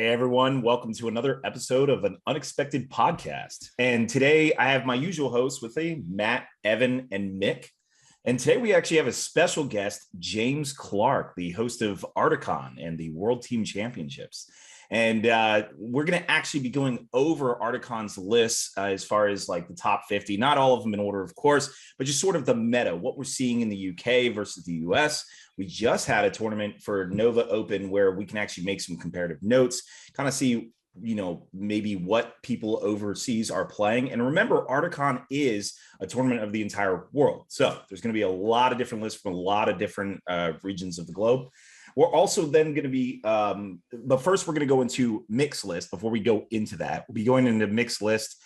Hey everyone, welcome to another episode of an unexpected podcast. And today I have my usual hosts with me, Matt, Evan, and Mick. And today we actually have a special guest, James Clark, the host of Ardacon and the World Team Championships. And we're going to actually be going over Ardacon's lists as far as like the top 50, not all of them in order, of course, but just sort of the meta, what we're seeing in the UK versus the US. We just had a tournament for Nova Open where we can actually make some comparative notes, kind of see, maybe what people overseas are playing. And remember, Ardacon is a tournament of the entire world. So there's going to be a lot of different lists from a lot of different regions of the globe. We're also then going to be, but first we're going to go into Mick's list. Before we go into that, we'll be going into Mick's list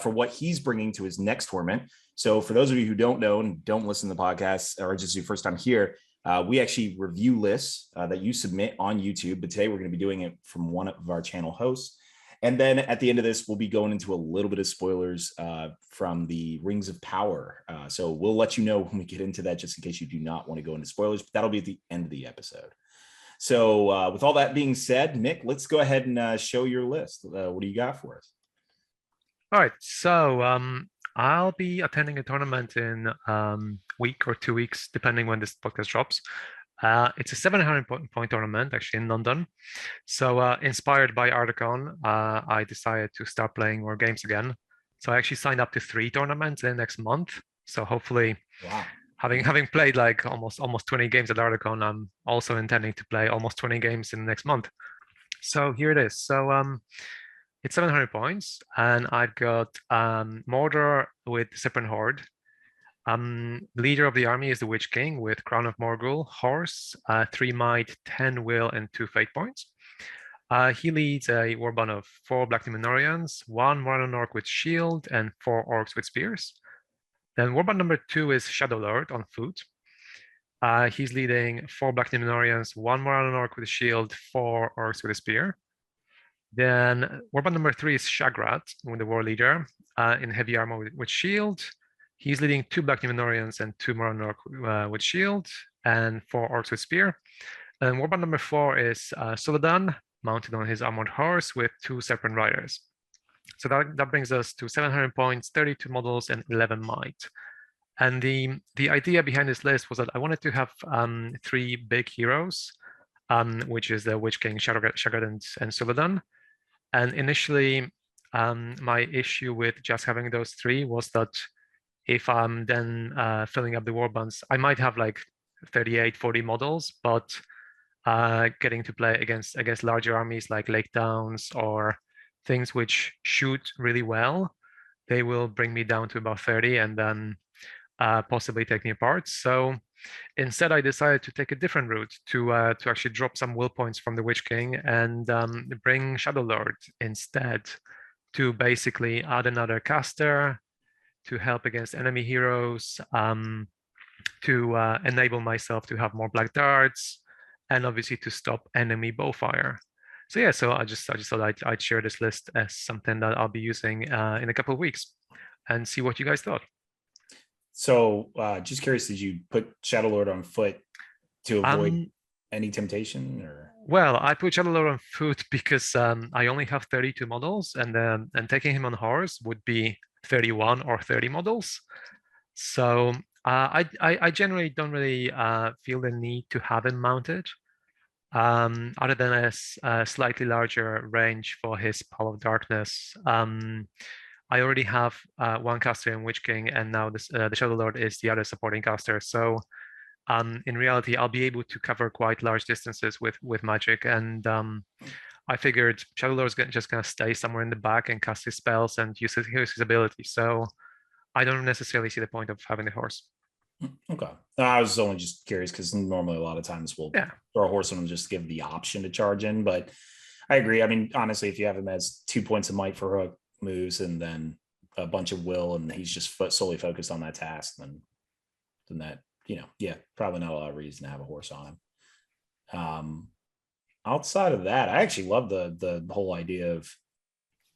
for what he's bringing to his next tournament. So for those of you who don't know and don't listen to the podcast or just your first time here, we actually review lists that you submit on YouTube, but today we're going to be doing it from one of our channel hosts. And then at the end of this, we'll be going into a little bit of spoilers from the Rings of Power. So we'll let you know when we get into that, just in case you do not want to go into spoilers, but that'll be at the end of the episode. So with all that being said, Mick, let's go ahead and show your list. What do you got for us? All right, so I'll be attending a tournament in week or 2 weeks, depending when this podcast drops. It's a 700 point tournament, actually, in London. So inspired by Ardacon, I decided to start playing more games again. So I actually signed up to 3 tournaments in the next month. So hopefully, Wow. Having played like almost 20 games at Ardacon, I'm also intending to play almost 20 games in the next month. So here it is. So it's 700 points, and I've got Mordor with Serpent Horde. Leader of the army is the Witch King with Crown of Morgul, Horse, 3 Might, 10 Will, and 2 Fate points. He leads a warband of 4 Black Numenorians, 1 Moran Orc with Shield, and 4 Orcs with Spears. Then warband number 2 is Shadowlord on foot. He's leading 4 Black Numenorians, 1 Moran Orc with a Shield, 4 Orcs with a Spear. Then warband number 3 is Shagrat with the War Leader in heavy armor with Shield. He's leading 2 Black Numenorians and 2 Moran Orc with Shield, and 4 Orcs with Spear. And warband number 4 is Suladan, mounted on his armored horse with 2 Serpent Riders. So that brings us to 700 points, 32 models, and 11 might. And the idea behind this list was that I wanted to have 3 big heroes, which is the Witch King, Shagrat, and Suladan. And initially, my issue with just having those 3 was that if I'm then filling up the warbands, I might have like 38, 40 models, but getting to play against larger armies like Lake Downs or things which shoot really well, they will bring me down to about 30 and then possibly take me apart. So instead, I decided to take a different route to actually drop some will points from the Witch King and bring Shadowlord instead to basically add another caster to help against enemy heroes, to enable myself to have more black darts, and obviously to stop enemy bowfire. So yeah, so I just thought I'd share this list as something that I'll be using in a couple of weeks and see what you guys thought. So just curious, did you put Shadowlord on foot to avoid any temptation, or? Well, I put Shadowlord on foot because I only have 32 models, and taking him on horse would be 31 or 30 models. So I generally don't really feel the need to have him mounted, other than a slightly larger range for his Power of Darkness. I already have 1 caster in Witch King, and now the Shadowlord is the other supporting caster. So in reality, I'll be able to cover quite large distances with magic. And I figured Shadowlord's just going to stay somewhere in the back and cast his spells and use his ability. So I don't necessarily see the point of having the horse. Okay. I was only just curious because normally a lot of times we'll throw a horse on him just to give the option to charge in. But I agree. I mean, honestly, if you have him as 2 points of might for hook moves and then a bunch of will and he's just solely focused on that task, then that, probably not a lot of reason to have a horse on him. Outside of that, I actually love the whole idea of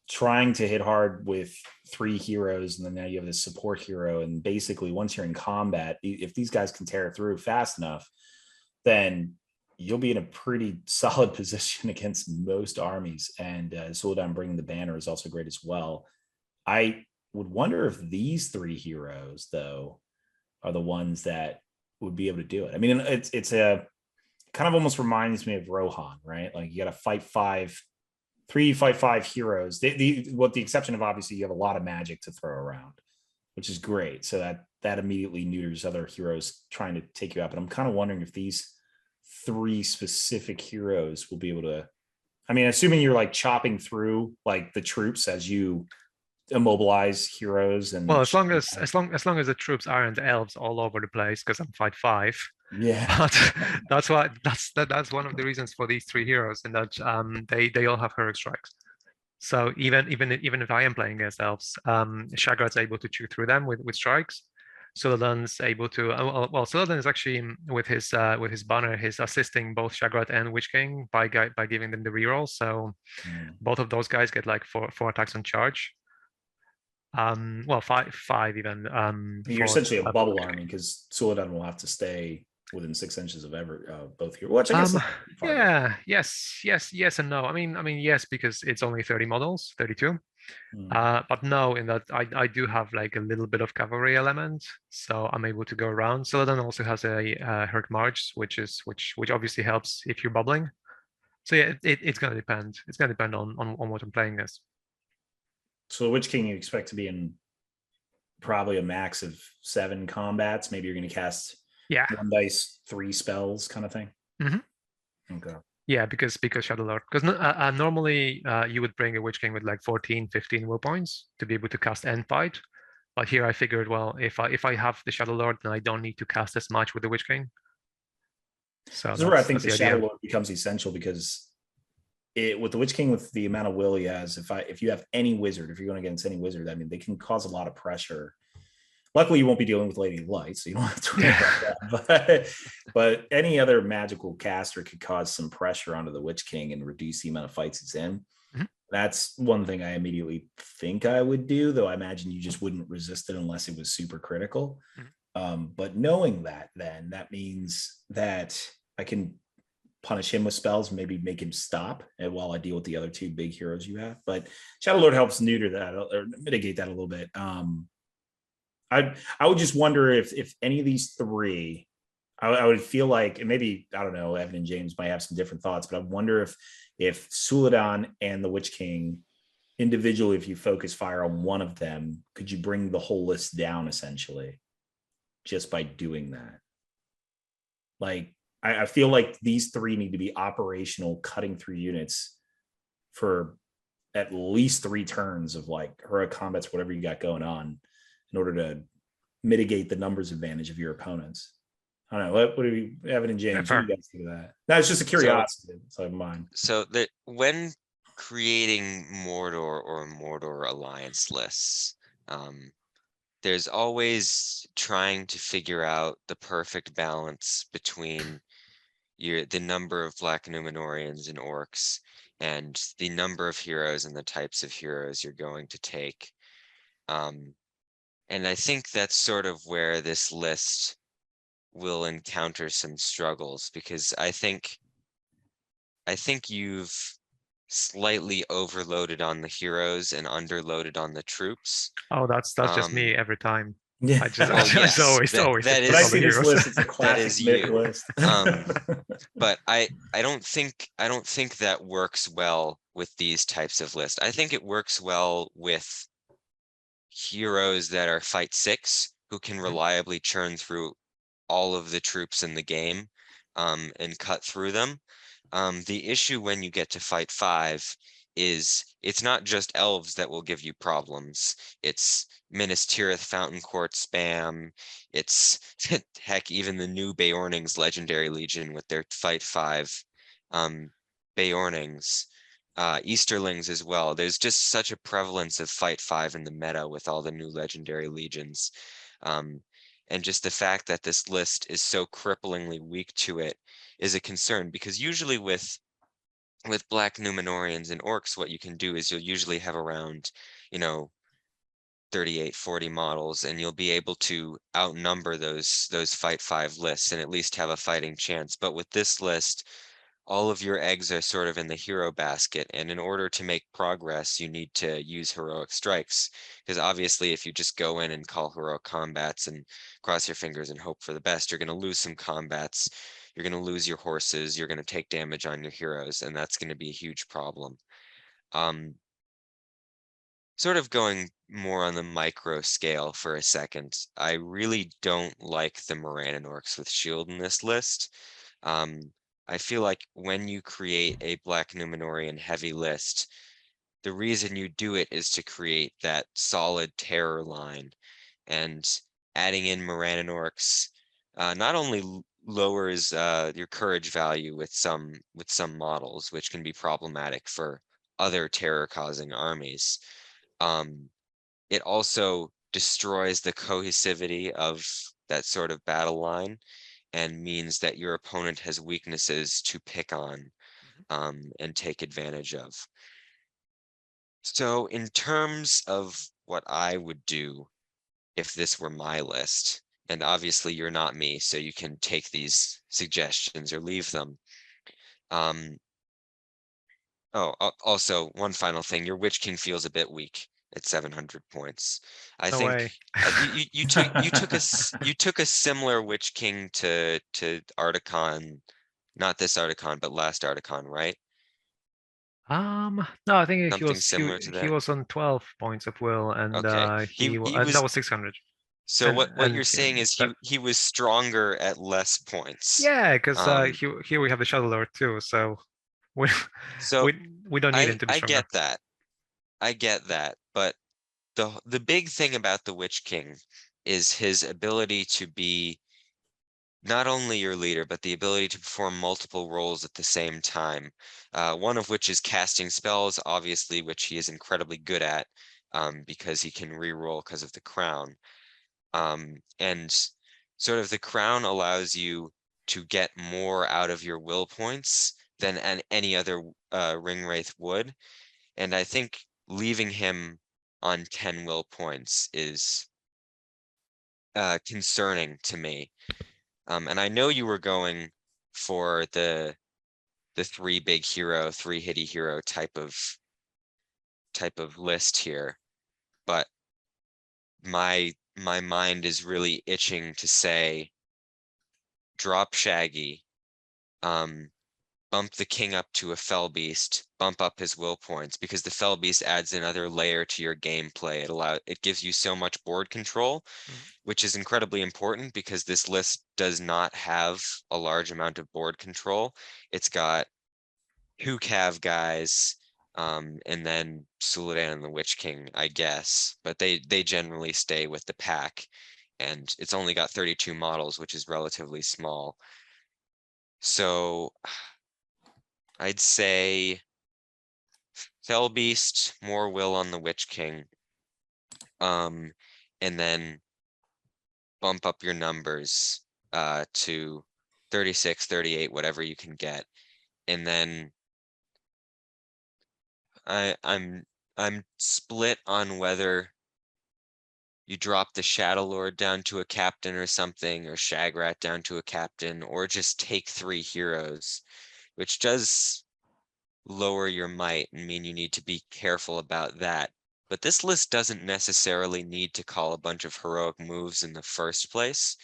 trying to hit hard with 3 heroes, and then now you have this support hero, and basically once you're in combat, if these guys can tear through fast enough, then you'll be in a pretty solid position against most armies. And Sul'dan bringing the banner is also great as well. I would wonder if these three heroes, though, are the ones that would be able to do it. I mean, it's a kind of almost reminds me of Rohan, right? Like you got to fight five heroes. What the exception of obviously you have a lot of magic to throw around, which is great. So that immediately neuters other heroes trying to take you out. But I'm kind of wondering if these three specific heroes will be able to. I mean, assuming you're like chopping through like the troops as you immobilize heroes and Well, as long as the troops aren't elves all over the place, because I'm fight 5. yeah. But that's one of the reasons for these three heroes, and that they all have heroic strikes. So even if I am playing against elves, Shagrad's able to chew through them with strikes. Suladan's able to well, Suladan is actually with his banner, he's assisting both Shagrad and Witch King by giving them the reroll. So both of those guys get like four attacks on charge. Well, five even. You're essentially a bubble army because Sul'dan will have to stay within 6 inches of both here. Which I guess yeah, yes and no. I mean yes, because it's only 30 models, 32. But no, in that I do have like a little bit of cavalry element, so I'm able to go around. Sul'dan also has a Herc March, which obviously helps if you're bubbling. So yeah, it's gonna depend. It's gonna depend on what I'm playing as. So the Witch King you expect to be in probably a max of 7 combats. Maybe you're going to cast 1 dice, 3 spells kind of thing. Okay. Yeah, because Shadow Lord. Because normally you would bring a Witch King with like 14, 15 will points to be able to cast and fight. But here I figured, well, if I have the Shadow Lord, then I don't need to cast as much with the Witch King. So this is where I think the Shadow Lord becomes essential, because with the Witch King, with the amount of will he has, if you have any wizard, if you're going against any wizard, I mean, they can cause a lot of pressure. Luckily, you won't be dealing with Lady of Light, so you don't have to worry about that. But any other magical caster could cause some pressure onto the Witch King and reduce the amount of fights it's in. That's one thing I immediately think I would do, though I imagine you just wouldn't resist it unless it was super critical. But knowing that, then that means that I can punish him with spells, maybe make him stop, and while I deal with the other 2 big heroes you have. But Shadow Lord helps neuter that or mitigate that a little bit. I would just wonder if any of these 3, I would feel like, and maybe, I don't know, Evan and James might have some different thoughts, but I wonder if Sul'dan and the Witch King individually, if you focus fire on one of them, could you bring the whole list down essentially just by doing that? Like, I feel like these 3 need to be operational, cutting through units for at least 3 turns of like heroic combats, whatever you got going on, in order to mitigate the numbers advantage of your opponents. I don't know. What do we, Evan and James, what do you guys think of that? That's just a curiosity. So mine. So that when creating Mordor or Mordor alliance lists, there's always trying to figure out the perfect balance between the number of Black Numenorians and orcs and the number of heroes and the types of heroes you're going to take. And I think that's sort of where this list will encounter some struggles, because I think you've slightly overloaded on the heroes and underloaded on the troops. Oh, that's just me every time. Yeah, I just always that is, when I see this list, it's a classic list. But I don't think that works well with these types of lists. I think it works well with heroes that are fight 6 who can reliably churn through all of the troops in the game and cut through them. The issue when you get to fight 5 is it's not just elves that will give you problems. It's Minas Tirith Fountain Court spam. It's heck, even the new Beorning's Legendary Legion with their fight 5 Beornings. Easterlings as well. There's just such a prevalence of fight 5 in the meta with all the new legendary legions. And just the fact that this list is so cripplingly weak to it is a concern, because usually with Black Numenorians and orcs, what you can do is you'll usually have around, 38, 40 models, and you'll be able to outnumber those fight 5 lists and at least have a fighting chance. But with this list, all of your eggs are sort of in the hero basket, and in order to make progress, you need to use heroic strikes. Because obviously, if you just go in and call heroic combats and cross your fingers and hope for the best, you're going to lose some combats. You're going to lose your horses. You're going to take damage on your heroes, and that's going to be a huge problem. Sort of going more on the micro scale for a second, I really don't like the Moraninorcs with shield in this list. I feel like when you create a Black Numenorian heavy list, the reason you do it is to create that solid terror line, and adding in Moraninorcs not only lowers your courage value with some models, which can be problematic for other terror causing armies. It also destroys the cohesivity of that sort of battle line and means that your opponent has weaknesses to pick on and take advantage of. So in terms of what I would do if this were my list, and obviously you're not me, so you can take these suggestions or leave them. Also, one final thing, your Witch King feels a bit weak at 700 points. I No think way. you took a similar Witch King to Ardacon, not this Ardacon, but last Ardacon, right? No, I think he Something was similar to he that. was on 12 points of will, and Okay, he and that was. was 600. So And what you're saying is that he was stronger at less points. yeah, because Um, here we have the Shadow Lord too, so we so we we don't need him to be I stronger. get that. I get that, but the big thing about the Witch King is his ability to be not only your leader, but the ability to perform multiple roles at the same time. One of which is casting spells, obviously, which he is incredibly good at because he can reroll because of the crown. And sort of the crown allows you to get more out of your will points than any other ring wraith would. And I think leaving him on 10 will points is concerning to me. And I know you were going for the 3 big hero, 3 hitty hero type of list here, but my mind is really itching to say drop Shaggy, bump the king up to a fell beast, bump up his will points, because the fell beast adds another layer to your gameplay. It gives you so much board control, which is incredibly important because this list does not have a large amount of board control. It's got 2 Cav guys, and then Suladan and the Witch King, I guess, but they generally stay with the pack, and it's only got 32 models, which is relatively small. So I'd say Fell Beast, more will on the Witch King. And then bump up your numbers to 36, 38, whatever you can get. And then I'm split on whether you drop the Shadow Lord down to a captain or something, or Shagrat down to a captain, or just take 3 heroes, which does lower your might and mean you need to be careful about that. But this list doesn't necessarily need to call a bunch of heroic moves in the first place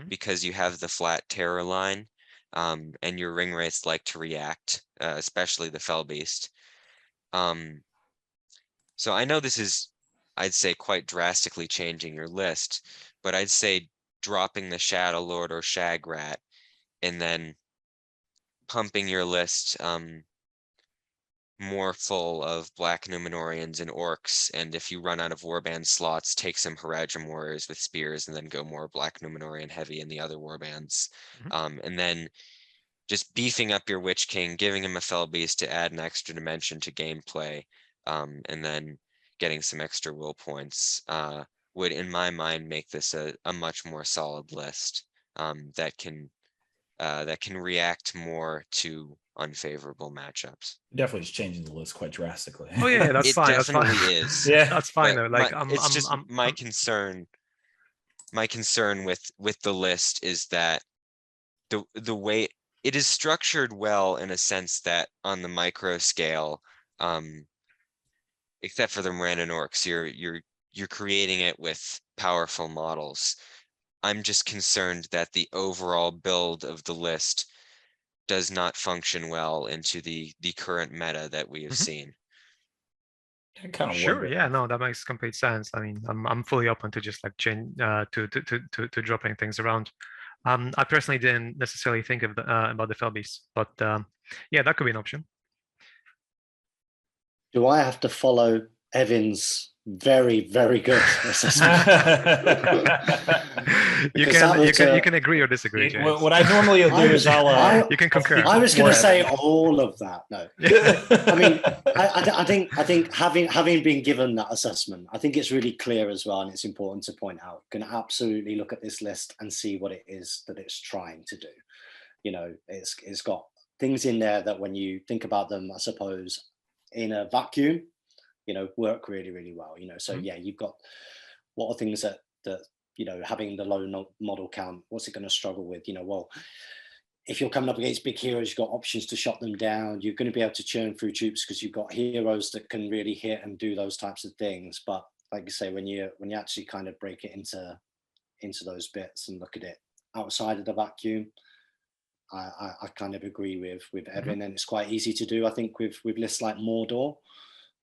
because you have the flat terror line, and your ring wraiths like to react, especially the Fell Beast. So I know this is, I'd say, quite drastically changing your list, but I'd say dropping the Shadow Lord or Shagrat and then pumping your list more full of Black Numenorians and Orcs, and if you run out of warband slots, take some Haradrim warriors with spears and then go more Black Numenorian heavy in the other warbands. And then just beefing up your Witch King, giving him a Fell Beast to add an extra dimension to gameplay, and then getting some extra will points would, in my mind, make this a much more solid list that can react more to unfavorable matchups. Definitely is changing the list quite drastically. Oh yeah, that's It fine. That's fine. definitely is. Yeah. That's fine But though. Like it's just my concern. My concern with the list is that the way it is structured well, in a sense that on the micro scale, except for the Miranda Orcs, you're creating it with powerful models. I'm just concerned that the overall build of the list does not function well into the current meta that we have Mhm. seen. I kind of Sure, wonder. yeah, no, that makes complete sense. I mean, I'm fully open to just like change to dropping things around. I personally didn't necessarily think of about the Felbeast, but yeah, that could be an option. Do I have to follow Evan's very, very good assessment? You Because that can was, you can agree or disagree, James. What I normally do is I'll You can concur. I was going to say Evan. all of that. No, I mean, I think having been given that assessment, I think it's really clear as well, and it's important to point out. You can absolutely look at this list and see what it is that it's trying to do. You know, it's got things in there that when you think about them, I suppose, in a vacuum, you know, work really, really well. You know, so yeah, you've got what are things that you know, having the low model count, what's it going to struggle with? You know, well, if you're coming up against big heroes, you've got options to shut them down. You're going to be able to churn through troops because you've got heroes that can really hit and do those types of things. But like you say, when you actually kind of break it into those bits and look at it outside of the vacuum, I kind of agree with Evan, and it's quite easy to do. I think with lists like Mordor,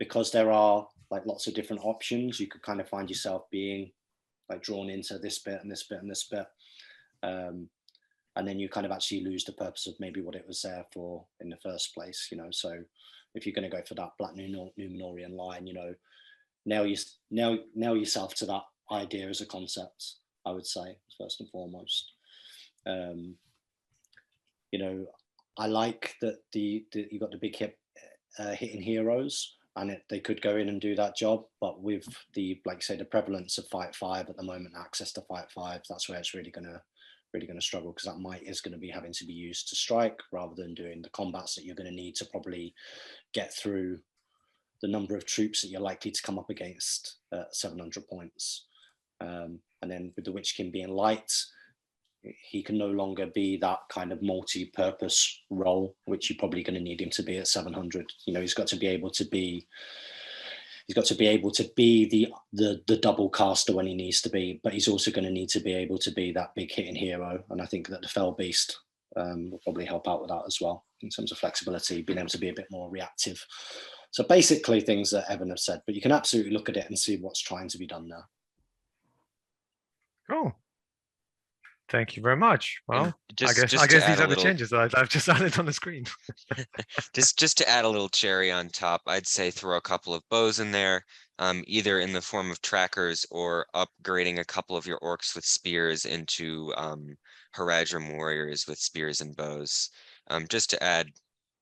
because there are like lots of different options, you could kind of find yourself being like drawn into this bit and this bit and this bit. And then you kind of actually lose the purpose of maybe what it was there for in the first place, you know. So if you're going to go for that Black Numenorian line, you know, nail yourself to that idea as a concept, I would say, first and foremost. You know, I like that you got the big hitting heroes, and they could go in and do that job. But with the, like say, the prevalence of Fight 5 at the moment, access to Fight 5, that's where it's really going to struggle, because that might is going to be having to be used to strike rather than doing the combats that you're going to need to probably get through the number of troops that you're likely to come up against at 700 points. And then with the Witch King being light, he can no longer be that kind of multi-purpose role, which you're probably going to need him to be at 700. You know, he's got to be able to be the double caster when he needs to be, but he's also going to need to be able to be that big hitting hero. And I think that the Felbeast will probably help out with that as well, in terms of flexibility, being able to be a bit more reactive. So basically things that Evan have said, but you can absolutely look at it and see what's trying to be done there. Cool. Thank you very much. Well, I guess to these add are a the little- changes that I've just added on the screen. just to add a little cherry on top, I'd say throw a couple of bows in there, either in the form of trackers or upgrading a couple of your orcs with spears into Haradrim warriors with spears and bows. Just to add,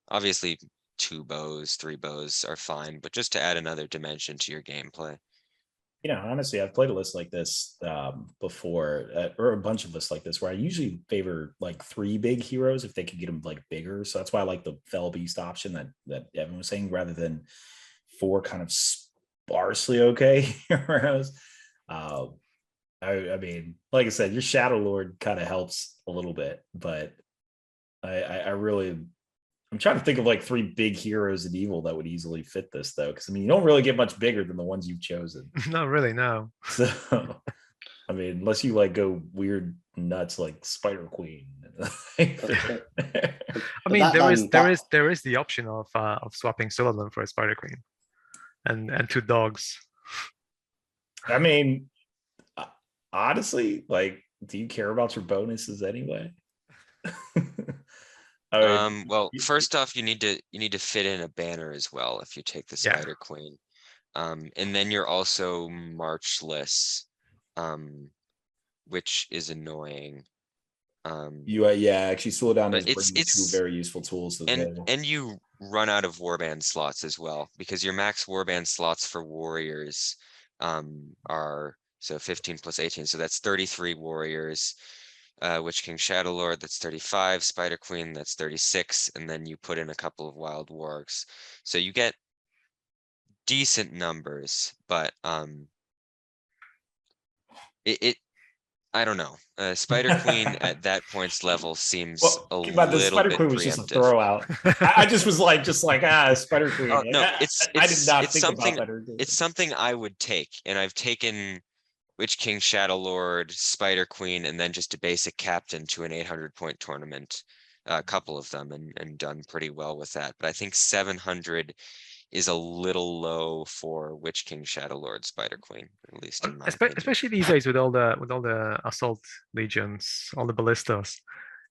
obviously 2 bows, 3 bows are fine, but just to add another dimension to your gameplay. You know, honestly, I've played a list like this before, or a bunch of lists like this, where I usually favor like 3 big heroes if they could get them like bigger. So that's why I like the Felbeast option that Evan was saying, rather than 4 kind of sparsely okay heroes. I mean, like I said, your Shadow Lord kind of helps a little bit, but I'm trying to think of like 3 big heroes in Evil that would easily fit this, though, because I mean, you don't really get much bigger than the ones you've chosen. No, really, no. So, I mean, unless you like go weird nuts like Spider Queen. I mean, there is the option of swapping Sulalan for a Spider Queen, and 2 dogs. I mean, honestly, like, do you care about your bonuses anyway? Well, first off, you need to fit in a banner as well if you take the Spider Queen. And then you're also marchless, which is annoying. Actually slow down But is bringing 2 very useful tools to the table. And you run out of warband slots as well, because your max warband slots for warriors are so 15 plus 18, so that's 33 warriors. Witch King Shadow Lord, that's 35, Spider Queen, that's 36, and then you put in a couple of Wild Wargs. So you get decent numbers, but I don't know. Spider Queen at that points level seems a keep in mind, the little Spider bit Queen was just a preemptive. throw out. I just was like, Spider Queen. Oh, no, I did not it's think something. about better. It's something I would take, and I've taken Witch King Shadow Lord, Spider Queen, and then just a basic captain to an 800-point tournament, a couple of them, and done pretty well with that. But I think 700 is a little low for Witch King Shadow Lord, Spider Queen, at least in my opinion. Especially these days with all the assault legions, all the ballistas.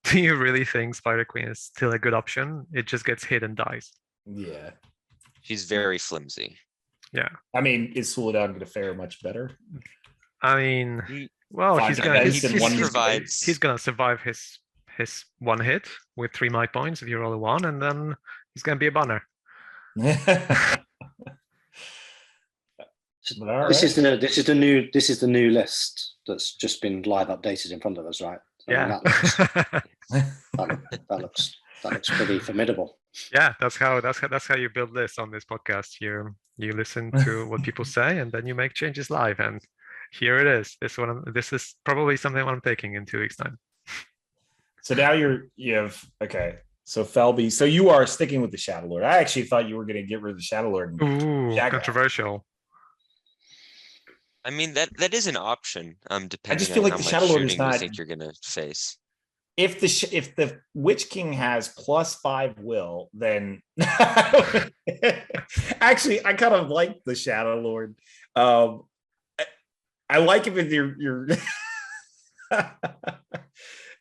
Do you really think Spider Queen is still a good option? It just gets hit and dies. Yeah. She's very flimsy. Yeah. I mean, is Soledad going to fare much better? I mean, well, Five he's gonna dice in one provides. he's gonna survive his one hit with 3 might points if you roll a 1, and then he's gonna be a banner. All This is right. the new list that's just been live updated in front of us, right? So Yeah. that looks pretty formidable. Yeah, that's how you build lists on this podcast. You listen to what people say, and then you make changes live. And here it is. This is probably something I'm taking in 2 weeks' time. So now okay. So Felby, so you are sticking with the Shadow Lord. I actually thought you were going to get rid of the Shadow Lord. Ooh, controversial. I mean, that is an option. Depending just feel on like how the much Shadow Lord is shooting you not- think you're gonna face. If the Witch King has +5 will, then actually I kind of like the Shadow Lord. I like it with your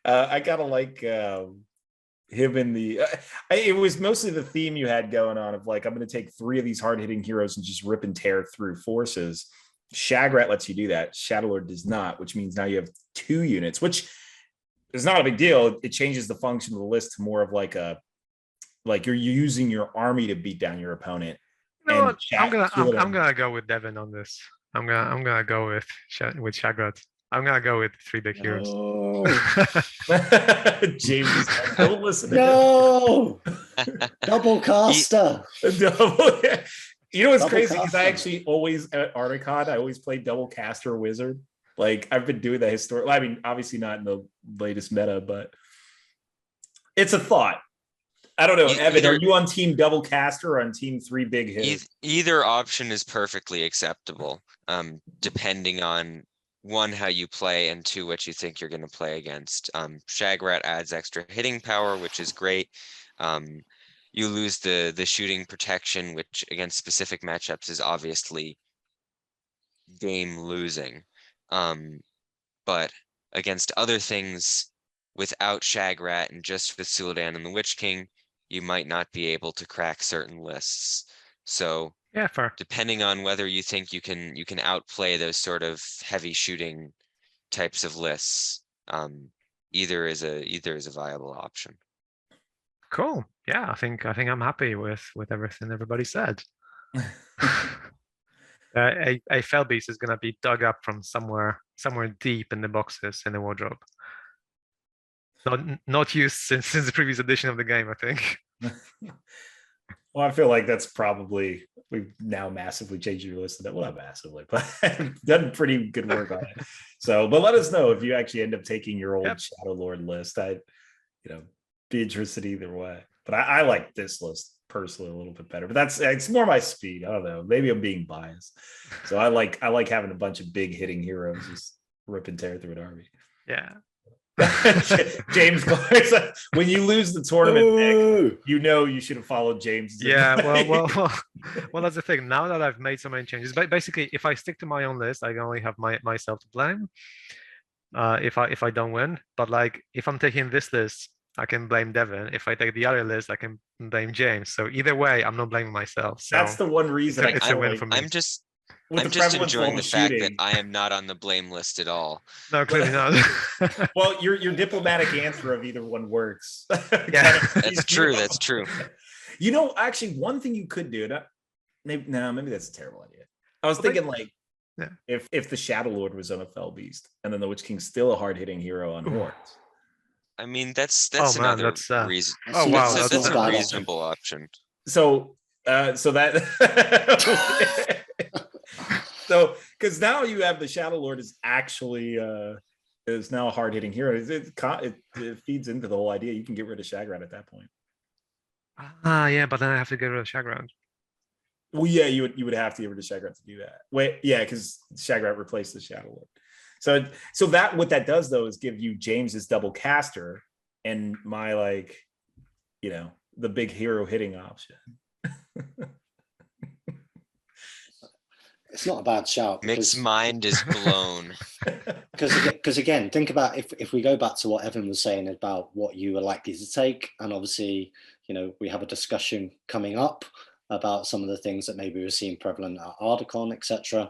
I kind of like him in the it was mostly the theme you had going on of like, I'm going to take 3 of these hard-hitting heroes and just rip and tear through forces. Shagrat lets you do that. Shadow Lord does not, which means now you have 2 units, which is not a big deal. It changes the function of the list to more of like you're using your army to beat down your opponent. You know what? I'm gonna go with Devin on this. I'm gonna go with Shagrat. I'm gonna go with 3 big heroes. James, don't listen to No, double caster. Double. You know what's Double crazy? Because I caster. actually always at Ardacon, I always play double caster wizard. Like I've been doing that historically. I mean, obviously not in the latest meta, but it's a thought. I don't know, Evan. Are you on team double caster or on team 3 big hitters? Either option is perfectly acceptable. Depending on 1, how you play, and 2, what you think you're going to play against. Shagrat adds extra hitting power, which is great. You lose the shooting protection, which against specific matchups is obviously game losing. But against other things, without Shagrat and just with Suladan and the Witch King, you might not be able to crack certain lists. So Yeah, fair. depending on whether you think you can outplay those sort of heavy shooting types of lists, either is a viable option. Cool. Yeah, I think I'm happy with everything everybody said. A Felbeast is gonna be dug up from somewhere deep in the boxes in the wardrobe. Not used since the previous edition of the game, I think. Well, I feel like that's probably, we've now massively changed your list. Well, not massively, but done pretty good work on it. So, but let us know if you actually end up taking your old Shadow Lord list. I'd, be interested either way. But I like this list personally a little bit better. But it's more my speed. I don't know. Maybe I'm being biased. So I like having a bunch of big hitting heroes just rip and tear through an army. Yeah. James Clark, when you lose the tournament, Nick, you should have followed James. Yeah, well, that's the thing. Now that I've made so many changes, but basically, if I stick to my own list, I only have myself to blame. If I don't win, but like if I'm taking this list, I can blame Devin. If I take the other list, I can blame James. So either way, I'm not blaming myself. So that's the one reason it's a win for me. I'm just enjoying the fact that I am not on the blame list at all. No, clearly not. Well, your diplomatic answer of either one works. Yeah, that's true. That's true. Actually, one thing you could do. Maybe that's a terrible idea. I was thinking if the Shadow Lord was on a Felbeast and then the Witch King's still a hard hitting hero on Horns, I mean, that's Oh man, another that's reason. oh wow, That's that's a not bad reasonable option. So that so because now you have the Shadow Lord is actually is now a hard hitting hero. It feeds into the whole idea. You can get rid of Shagrat at that point. yeah, but then I have to get rid of Shagrat. Well, yeah, you would have to get rid of Shagrat to do that. Wait, yeah, because Shagrat replaced the Shadow Lord. So that what that does though is give you James's double caster and my the big hero hitting option. It's not a bad shout. Mick's mind is blown. Because again, think about if we go back to what Evan was saying about what you are likely to take, and obviously, we have a discussion coming up about some of the things that maybe we're seeing prevalent at Ardacon, etc.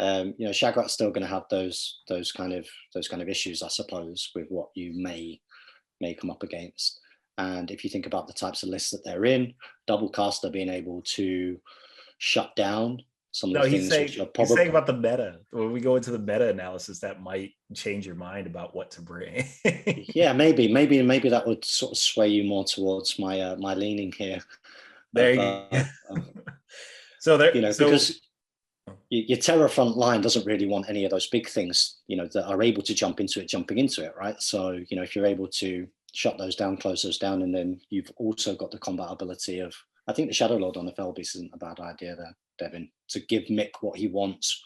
Shagrat's still going to have those kind of issues, I suppose, with what you may come up against. And if you think about the types of lists that they're in, double caster being able to shut down some of the things which are probably... He's saying about the meta. When we go into the meta analysis, that might change your mind about what to bring. Yeah, maybe that would sort of sway you more towards my my leaning here. There you go. So there, because your Terror front line doesn't really want any of those big things, that are able to jumping into it, right? So, if you're able to shut those down, close those down, and then you've also got the combat ability of, I think the Shadow Lord on the Felbeast isn't a bad idea there, Devin, to give Mick what he wants,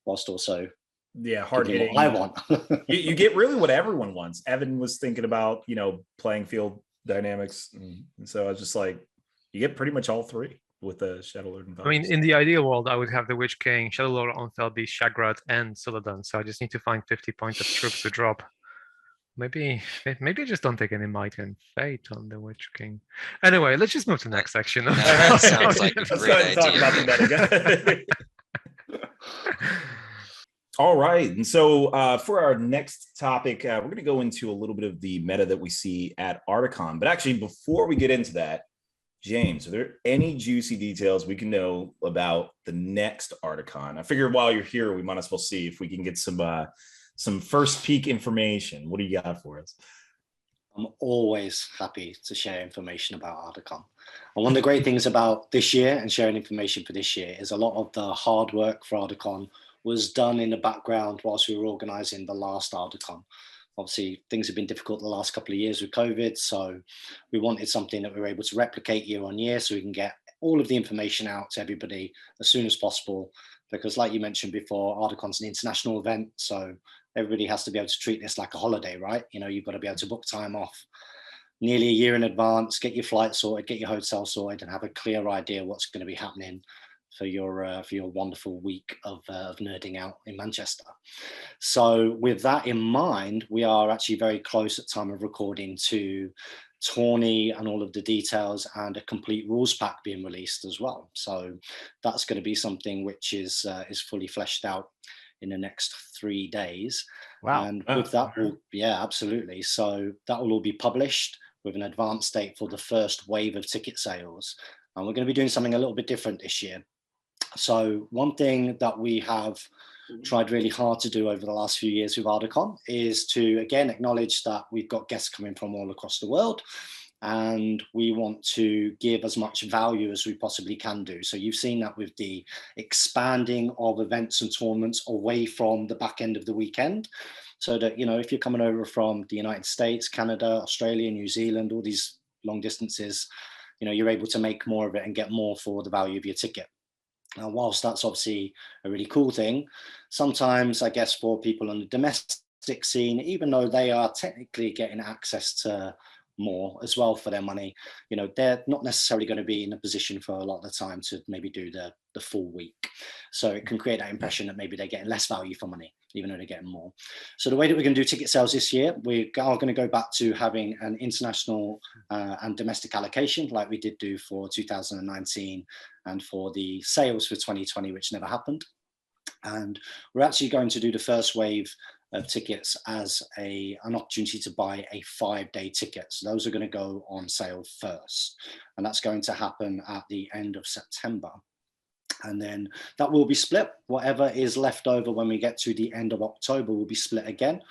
whilst also hard hitting. What I want. you get really what everyone wants. Evan was thinking about, playing field dynamics, and so I was just like, you get pretty much all three with the Shadow Lord and Felbeast. I mean, in the ideal world, I would have the Witch King, Shadow Lord on Felbeast, Shagrat, and Suladan. So I just need to find 50 points of troops to drop. Maybe I just don't take any Might and Fate on the Witch King. Anyway, let's just move to the next section. That sounds like a great talk idea. about the meta. All right. And so for our next topic, we're going to go into a little bit of the meta that we see at Ardacon. But actually, before we get into that, James, are there any juicy details we can know about the next Ardacon? I figured while you're here, we might as well see if we can get some first peek information. What do you got for us? I'm always happy to share information about Adecon. And one of the great things about this year and sharing information for this year is a lot of the hard work for Adecon was done in the background whilst we were organising the last Adecon. Obviously, things have been difficult the last couple of years with COVID, so we wanted something that we were able to replicate year on year so we can get all of the information out to everybody as soon as possible. Because like you mentioned before, Ardacon's an international event, so everybody has to be able to treat this like a holiday, right? You've got to be able to book time off nearly a year in advance, get your flight sorted, get your hotel sorted, and have a clear idea what's going to be happening for your wonderful week of nerding out in Manchester. So with that in mind, we are actually very close at time of recording to tourney and all of the details and a complete rules pack being released as well. So that's going to be something which is fully fleshed out in the next 3 days. Wow. And with that, absolutely. So that will all be published with an advance date for the first wave of ticket sales. And we're going to be doing something a little bit different this year. So one thing that we have tried really hard to do over the last few years with Ardacon is to, again, acknowledge that we've got guests coming from all across the world, and we want to give as much value as we possibly can do. So you've seen that with the expanding of events and tournaments away from the back end of the weekend, so that, if you're coming over from the United States, Canada, Australia, New Zealand, all these long distances, you're able to make more of it and get more for the value of your ticket. Now, whilst that's obviously a really cool thing, sometimes I guess for people on the domestic scene, even though they are technically getting access to more as well for their money, they're not necessarily going to be in a position for a lot of the time to maybe do the full week. So it can create that impression that maybe they're getting less value for money, even though they're getting more. So the way that we're going to do ticket sales this year, we are going to go back to having an international and domestic allocation like we did do for 2019 and for the sales for 2020, which never happened. And we're actually going to do the first wave of tickets as an opportunity to buy a 5-day ticket. So those are going to go on sale first. And that's going to happen at the end of September. And then that will be split. Whatever is left over when we get to the end of October will be split again.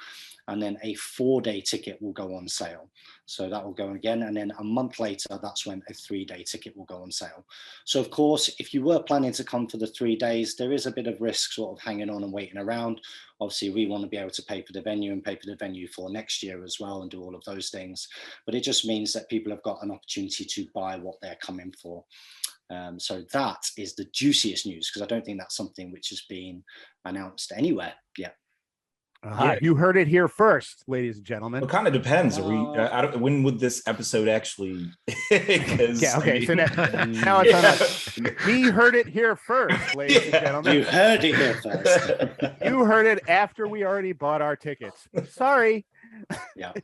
And then a 4-day ticket will go on sale. So that will go again. And then a month later, that's when a 3-day ticket will go on sale. So of course, if you were planning to come for the 3 days, there is a bit of risk sort of hanging on and waiting around. Obviously, we want to be able to pay for the venue and pay for the venue for next year as well and do all of those things. But it just means that people have got an opportunity to buy what they're coming for. So that is the juiciest news, because I don't think that's something which has been announced anywhere yet. You heard it here first, ladies and gentlemen. It kind of depends. Are we? When would this episode actually? Okay. So now it's on. We heard it here first, ladies and gentlemen. You heard it here first. You heard it after we already bought our tickets. Sorry. Yeah.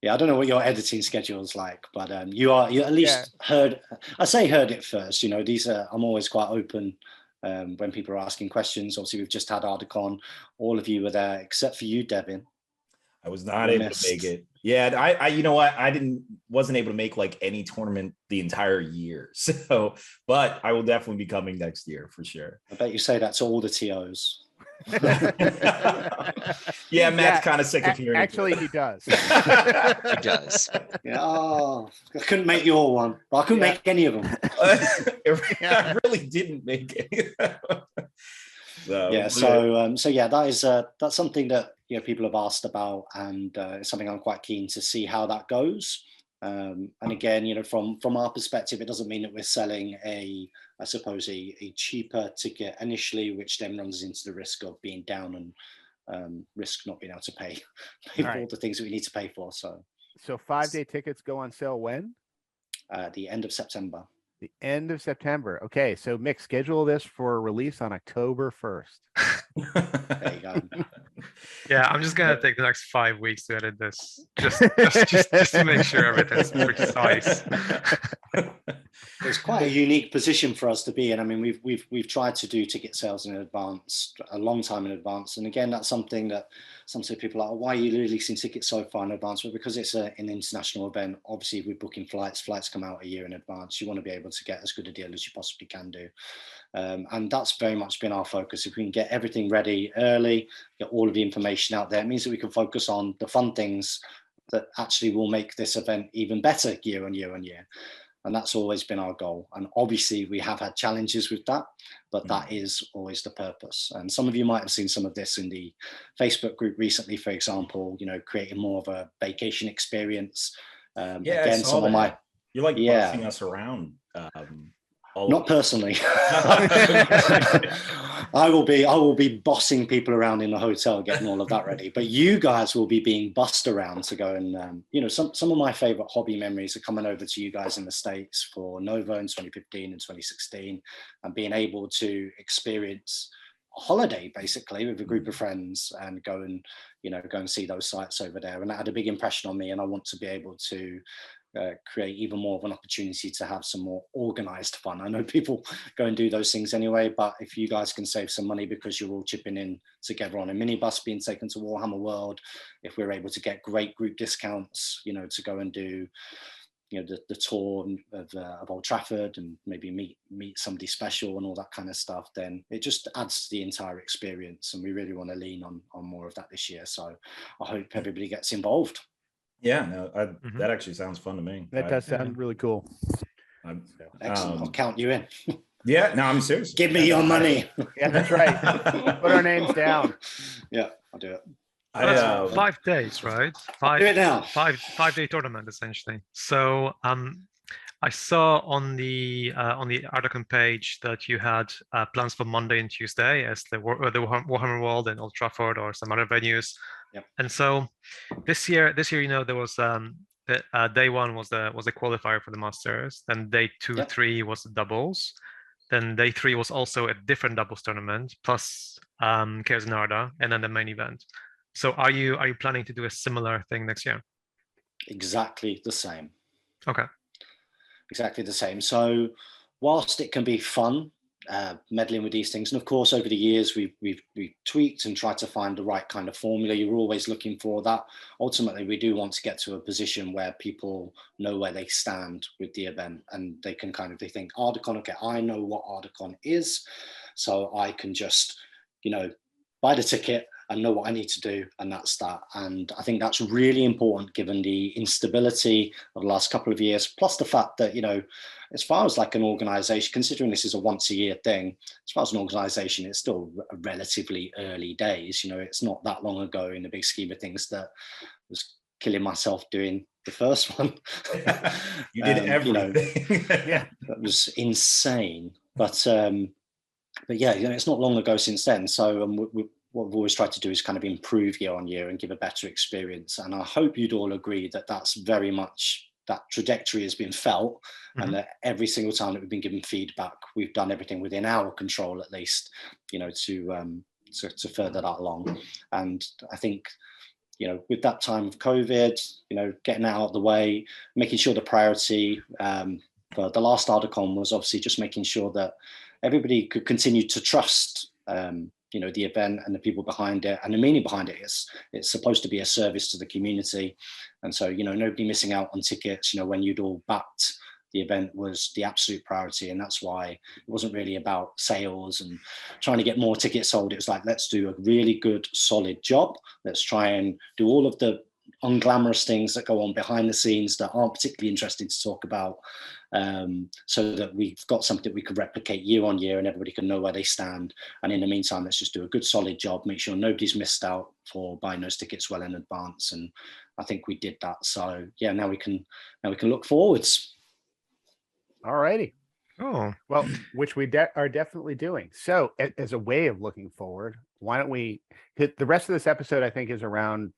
Yeah, I don't know what your editing schedule is like, but you at least heard. I say heard it first. You know, I'm always quite open. When people are asking questions. Obviously, we've just had Ardacon. All of you were there, except for you, Devin. I was not able to make it. Yeah, I you know what? wasn't able to make like any tournament the entire year. So, but I will definitely be coming next year for sure. I bet you say that to all the TOs. Yeah, Matt's kind of sick of hearing. Actually, he does. He does. Yeah, I couldn't make your one. Well, I couldn't make any of them. I really didn't make it. That's something that people have asked about, and it's something I'm quite keen to see how that goes. And again, from our perspective, it doesn't mean that we're selling a cheaper ticket initially, which then runs into the risk of being down and risk not being able to pay for all the things that we need to pay for. So 5-day tickets go on sale when? The end of September. The end of September. Okay, so Mick, schedule this for release on October 1st. There you go. Yeah, I'm just gonna take the next 5 weeks to edit this, just to make sure everything's precise. It's quite a unique position for us to be in. I mean, we've tried to do ticket sales in advance, a long time in advance, and again, that's something that some people are like, why are you releasing tickets so far in advance? Well, because it's an international event. Obviously, we're booking flights come out a year in advance. You want to be able to get as good a deal as you possibly can do. And that's very much been our focus. If we can get everything ready early, get all of the information out there, it means that we can focus on the fun things that actually will make this event even better year on year on year. And that's always been our goal. And obviously we have had challenges with that, but that is always the purpose. And some of you might have seen some of this in the Facebook group recently, for example, creating more of a vacation experience. Again, some of my, you're like bossing us around. Not personally. I will be bossing people around in the hotel, getting all of that ready. But you guys will be being bussed around to go and, some of my favorite hobby memories are coming over to you guys in the States for Nova in 2015 and 2016, and being able to experience a holiday basically with a group of friends and go and see those sites over there. And that had a big impression on me, and I want to be able to create even more of an opportunity to have some more organized fun. I know people go and do those things anyway, but if you guys can save some money because you're all chipping in together on a minibus being taken to Warhammer World, if we're able to get great group discounts, to go and do the tour of Old Trafford and maybe meet somebody special and all that kind of stuff, then it just adds to the entire experience. And we really want to lean on more of that this year. So I hope everybody gets involved. Yeah, no, that actually sounds fun to me. That does sound really cool. Excellent. I'll count you in. Yeah, no, I'm serious. Give me your money. Yeah, that's right. Put our names down. Yeah, I'll do it. That's 5 days, right? Do it now. 5-day tournament essentially. So I saw on the Ardacon page that you had plans for Monday and Tuesday as the Warhammer World and Old Trafford or some other venues. Yep. And so this year, there was day 1 was the qualifier for the Masters. Then day 2, 3 was the doubles. Then day 3 was also a different doubles tournament plus Chaos and Arda, and then the main event. So are you planning to do a similar thing next year? Exactly the same. Okay. Exactly the same. So whilst it can be fun meddling with these things. And of course, over the years, we've tweaked and tried to find the right kind of formula. You're always looking for that. Ultimately, we do want to get to a position where people know where they stand with the event, and they can they think, Ardacon, okay, I know what Ardacon is, so I can just, buy the ticket and know what I need to do, and that's that. And I think that's really important given the instability of the last couple of years, plus the fact that, as far as like an organization, considering this is a once a year thing, as far as an organization, it's still relatively early days. It's not that long ago in the big scheme of things that I was killing myself doing the first one. You did everything. Yeah, that was insane. But yeah, it's not long ago since then. So what we've always tried to do is kind of improve year on year and give a better experience. And I hope you'd all agree that that's very much, that trajectory has been felt, and that every single time that we've been given feedback, we've done everything within our control, at least, to further that along. And I think, with that time of COVID, getting that out of the way, making sure the priority for the last Ardacon was obviously just making sure that everybody could continue to trust the event and the people behind it, and the meaning behind it is it's supposed to be a service to the community. And so, nobody missing out on tickets, when you'd all backed the event was the absolute priority. And that's why it wasn't really about sales and trying to get more tickets sold. It was like, let's do a really good, solid job. Let's try and do all of the unglamorous things that go on behind the scenes that aren't particularly interesting to talk about, so that we've got something we could replicate year on year and everybody can know where they stand. And in the meantime, let's just do a good solid job, make sure nobody's missed out for buying those tickets well in advance. And I think we did that. So yeah, now we can look forwards. All righty. Oh, well, which we are definitely doing. So as a way of looking forward, why don't we hit the rest of this episode? I think is around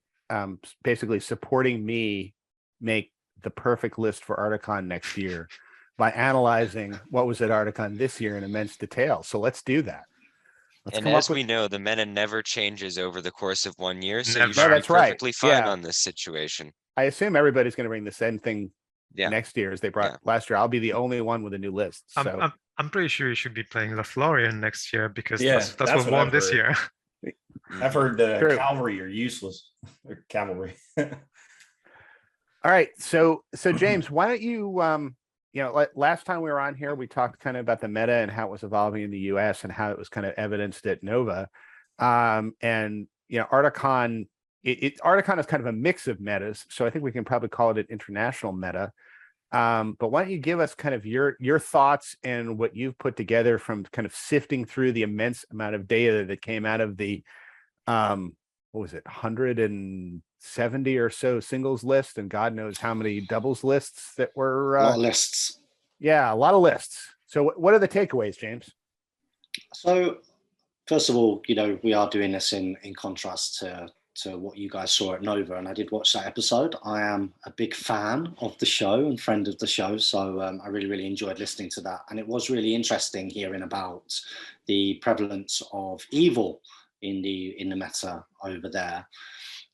basically supporting me make the perfect list for Ardacon next year by analyzing what was at Ardacon this year in immense detail. So let's do that. And as we know, the meta never changes over the course of 1 year, so Never. you should be That's right. perfectly fine Yeah. on this situation. I assume everybody's going to bring the same thing Yeah. next year as they brought last year. I'll be the only one with a new list. So I'm pretty sure you should be playing La Florian next year, because Yeah, that's that's what what won I've this heard. year. I've heard the True. cavalry are useless. Or cavalry. all right, so James, why don't you like last time we were on here, we talked kind of about the meta and how it was evolving in the US and how it was kind of evidenced at Nova. And Ardacon, Ardacon is kind of a mix of metas, so I think we can probably call it an international meta. But why don't you give us kind of your thoughts and what you've put together from kind of sifting through the immense amount of data that came out of the what was it, 170 or so singles list, and God knows how many doubles lists that were A lot of lists. Yeah, a lot of lists. So what are the takeaways, James? So first of all, we are doing this in contrast to what you guys saw at Nova, and I did watch that episode. I am a big fan of the show and friend of the show, so I really enjoyed listening to that. And it was really interesting hearing about the prevalence of evil in the meta over there.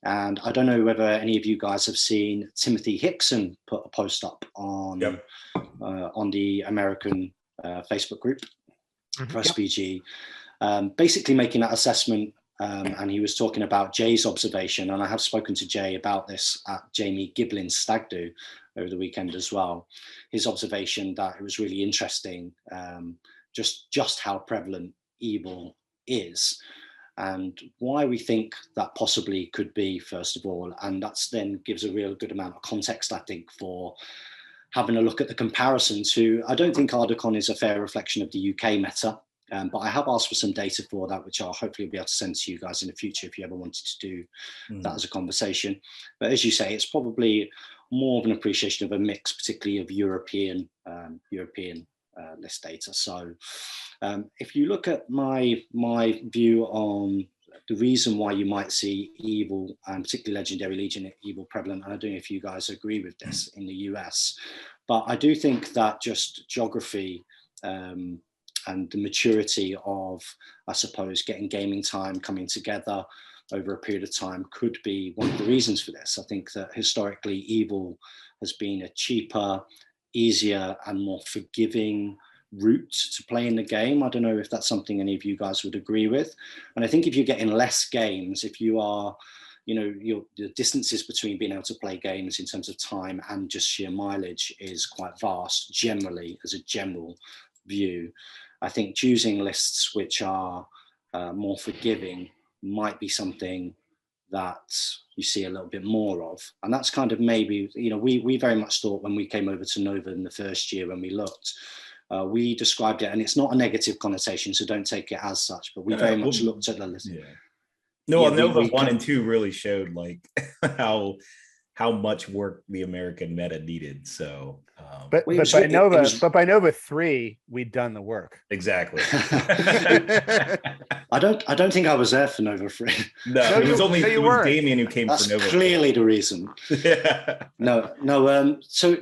And I don't know whether any of you guys have seen Timothy Hickson put a post up on the American Facebook group for SPG, basically making that assessment. And he was talking about Jay's observation, and I have spoken to Jay about this at Jamie Giblin's Stag Do over the weekend as well. His observation that it was really interesting, just how prevalent evil is, and why we think that possibly could be, first of all. And that's then gives a real good amount of context, I think, for having a look at the comparison to, I don't think Ardacon is a fair reflection of the UK meta. But I have asked for some data for that, which I'll hopefully be able to send to you guys in the future if you ever wanted to do that as a conversation. But as you say, it's probably more of an appreciation of a mix, particularly of European list data. So if you look at my view on the reason why you might see evil, and particularly Legendary Legion evil prevalent, and I don't know if you guys agree with this in the US, but I do think that just geography and the maturity of, I suppose, getting gaming time coming together over a period of time could be one of the reasons for this. I think that historically evil has been a cheaper, easier and more forgiving route to playing the game. I don't know if that's something any of you guys would agree with. And I think if you're getting less games, if you are, the distances between being able to play games in terms of time and just sheer mileage is quite vast generally, as a general view. I think choosing lists which are more forgiving might be something that you see a little bit more of. And that's kind of maybe, we very much thought when we came over to Nova in the first year when we looked, we described it, and it's not a negative connotation, so don't take it as such, but we very much looked at the list. Yeah. No, Nova 1 and 2 really showed like how much work the American meta needed. So, but by Nova 3, we'd done the work. Exactly. I don't think I was there for Nova 3. No, it was Damien who came for Nova. That's clearly the reason. Yeah. No. So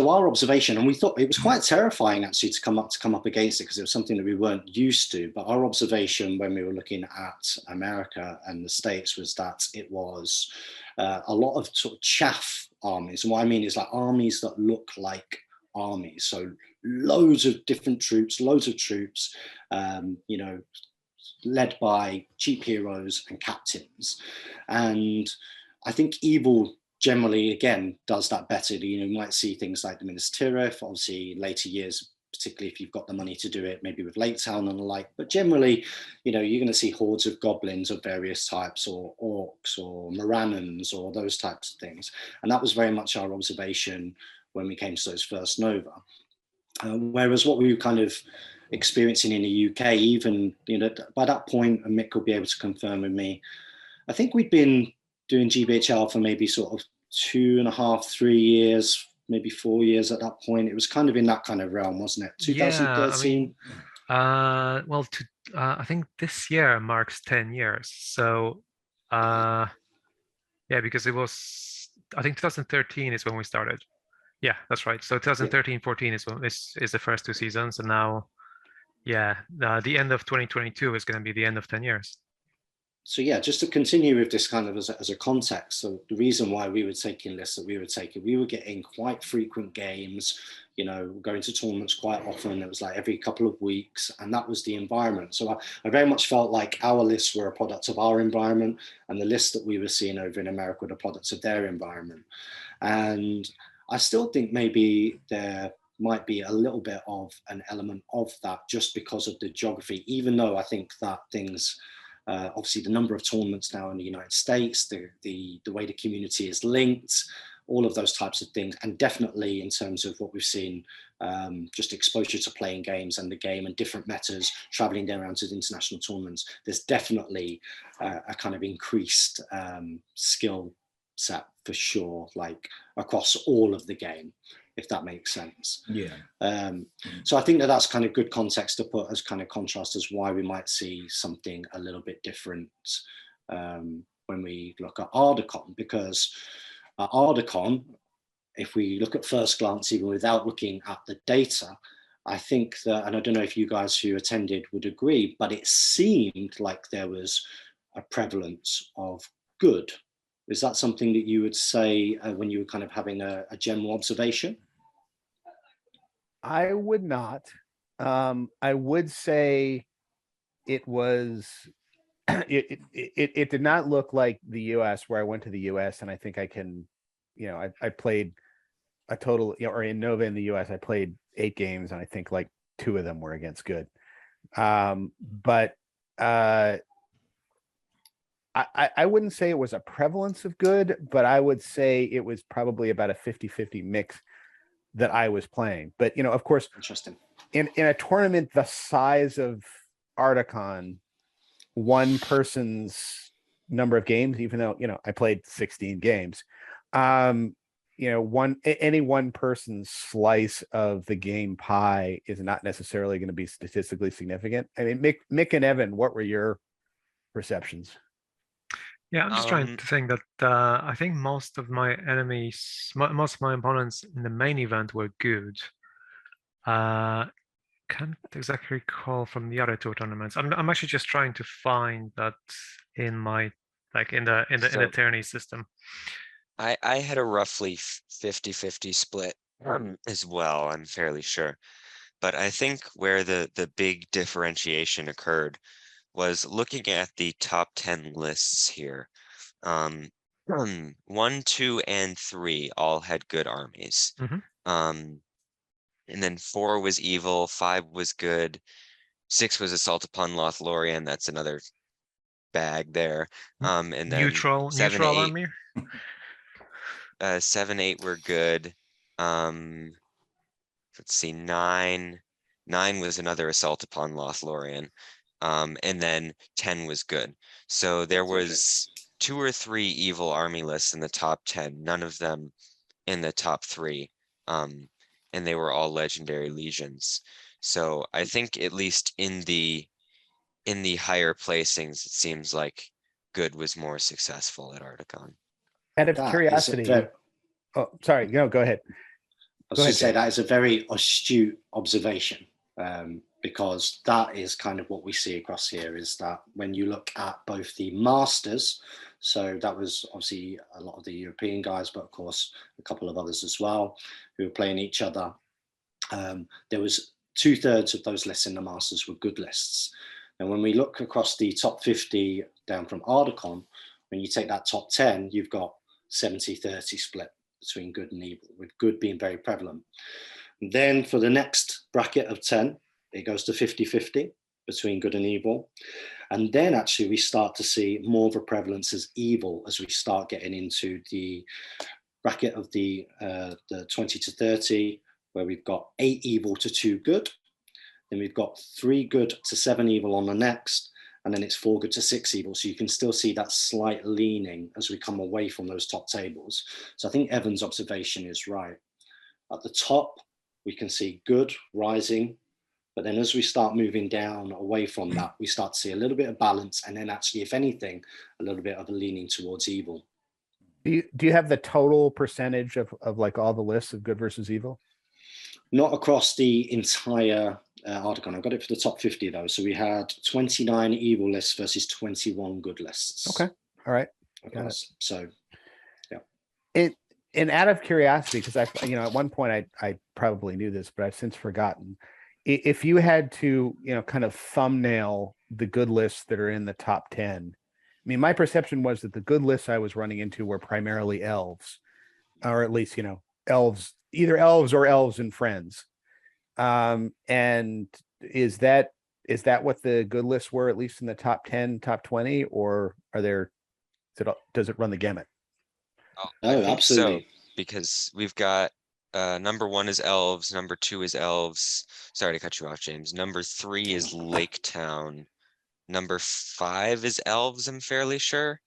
our observation, and we thought it was quite terrifying actually to come up against it, because it was something that we weren't used to. But our observation when we were looking at America and the States was that it was a lot of sort of chaff armies. And what I mean is like armies that look like armies. So loads of different troops, led by cheap heroes and captains. And I think Evil generally, again, does that better. You might see things like the Minas Tirith, obviously later years, particularly if you've got the money to do it, maybe with Lake Town and the like. But generally, you're going to see hordes of goblins of various types, or orcs, or Morannons, or those types of things. And that was very much our observation when we came to those first Nova. Whereas what we were kind of experiencing in the UK, even, by that point, and Mick will be able to confirm with me, I think we'd been doing GBHL for maybe sort of 2.5, 3 years, maybe 4 years at that point. It was kind of in that kind of realm, wasn't it? 2013. Yeah, I think this year marks 10 years. So, because it was, I think 2013 is when we started. Yeah, that's right. So 2013-14 is the first 2 seasons, and now, the end of 2022 is going to be the end of 10 years. So just to continue with this kind of as a context, so the reason why we were taking lists that we were getting quite frequent games, going to tournaments quite often. It was like every couple of weeks, and that was the environment. So I very much felt like our lists were a product of our environment, and the lists that we were seeing over in America were the products of their environment. And I still think maybe there might be a little bit of an element of that just because of the geography, even though I think that things, obviously the number of tournaments now in the United States, the way the community is linked, all of those types of things, and definitely in terms of what we've seen, just exposure to playing games and the game and different metas, traveling down around to the international tournaments, there's definitely a kind of increased skill set for sure, like across all of the game, if that makes sense. So I think that's kind of good context to put as kind of contrast as why we might see something a little bit different when we look at Ardacon, because Ardacon, if we look at first glance, even without looking at the data, I think that, and I don't know if you guys who attended would agree, but it seemed like there was a prevalence of good. Is that something that you would say when you were kind of having a general observation? I would not. I would say it was, it did not look like the US, where I went to the US, and I think I can, I played a total, or in Nova in the US, I played 8 games, and I think like 2 of them were against good. But I wouldn't say it was a prevalence of good, but I would say it was probably about a 50-50 mix that I was playing. But, of course, interesting. In a tournament the size of Ardacon, one person's number of games, even though, I played 16 games, any one person's slice of the game pie is not necessarily going to be statistically significant. I mean, Mick and Evan, what were your perceptions? Yeah, I'm just trying to think that I think most of my opponents in the main event were good. Can't exactly recall from the other 2 tournaments. I'm actually just trying to find that in my in the tourney system. I had a roughly 50-50 split as well, I'm fairly sure. But I think where the big differentiation occurred was looking at the top 10 lists here. 1, 2, and 3 all had good armies. Mhm. And then 4 was evil, 5 was good, 6 was assault upon Lothlorien. That's another bag there. And then Neutral 7, 8, army. 7, 8 were good. Let's see, 9 was another assault upon Lothlorien. And then 10 was good. So there was 2 or 3 evil army lists in the top 10, none of them in the top 3. And they were all legendary legions. So I think at least in the higher placings, it seems like good was more successful at Ardacon. Out of That is a curiosity, very- oh, sorry, no, go ahead. I was Go going ahead, to say Jay. that is a very astute observation, because that is kind of what we see across here, is that when you look at both the masters, so that was obviously a lot of the European guys, but of course a couple of others as well who were playing each other. There was 2/3 of those lists in the masters were good lists. And when we look across the top 50 down from Ardacon, when you take that top 10, you've got 70-30 split between good and evil, with good being very prevalent. And then for the next bracket of 10, it goes to 50-50 between good and evil. And then actually we start to see more of a prevalence as evil as we start getting into the bracket of the 20-30, where we've got 8 evil to 2 good. Then we've got 3 good to 7 evil on the next, and then it's 4 good to 6 evil. So you can still see that slight leaning as we come away from those top tables. So I think Evan's observation is right. At the top, we can see good rising, but then as we start moving down away from that, we start to see a little bit of balance, and then actually, if anything, a little bit of a leaning towards evil. Do you have the total percentage of like all the lists of good versus evil? Not across the entire Ardacon. I've got it for the top 50 though. So we had 29 evil lists versus 21 good lists. Okay, all right. Got it. So, yeah. And out of curiosity, because at one point I probably knew this, but I've since forgotten. If you had to, kind of thumbnail the good lists that are in the top 10, I mean, my perception was that the good lists I was running into were primarily elves, or at least, elves, either elves or elves and friends. And is that what the good lists were, at least in the top 10, top 20, or does it run the gamut? I think absolutely. so, because we've got number 1 is elves, number 2 is elves. Sorry to cut you off, James. Number 3 is Lake Town. Number 5 is elves, I'm fairly sure.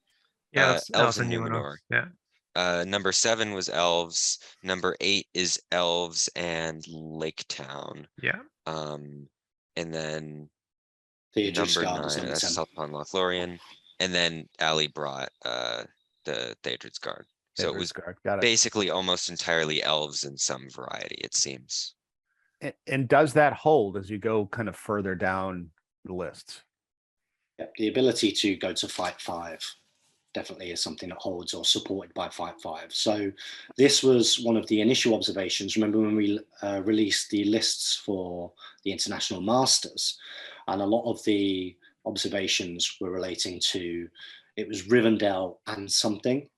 Yeah, Elves and and Numenor. Yeah. Number 7 was elves. Number 8 is elves and Lake Town. Yeah. And then Theodred's number Guard is 9, number that's 10. Assault upon Lothlorien. And then Ali brought the Theodred's Guard. So it was Got it. basically almost entirely elves in some variety, it seems. And does that hold as you go kind of further down the lists? Yeah, the ability to go to fight 5 definitely is something that holds, or supported by fight 5. So this was one of the initial observations. Remember when we released the lists for the International Masters, and a lot of the observations were relating to, it was Rivendell and something.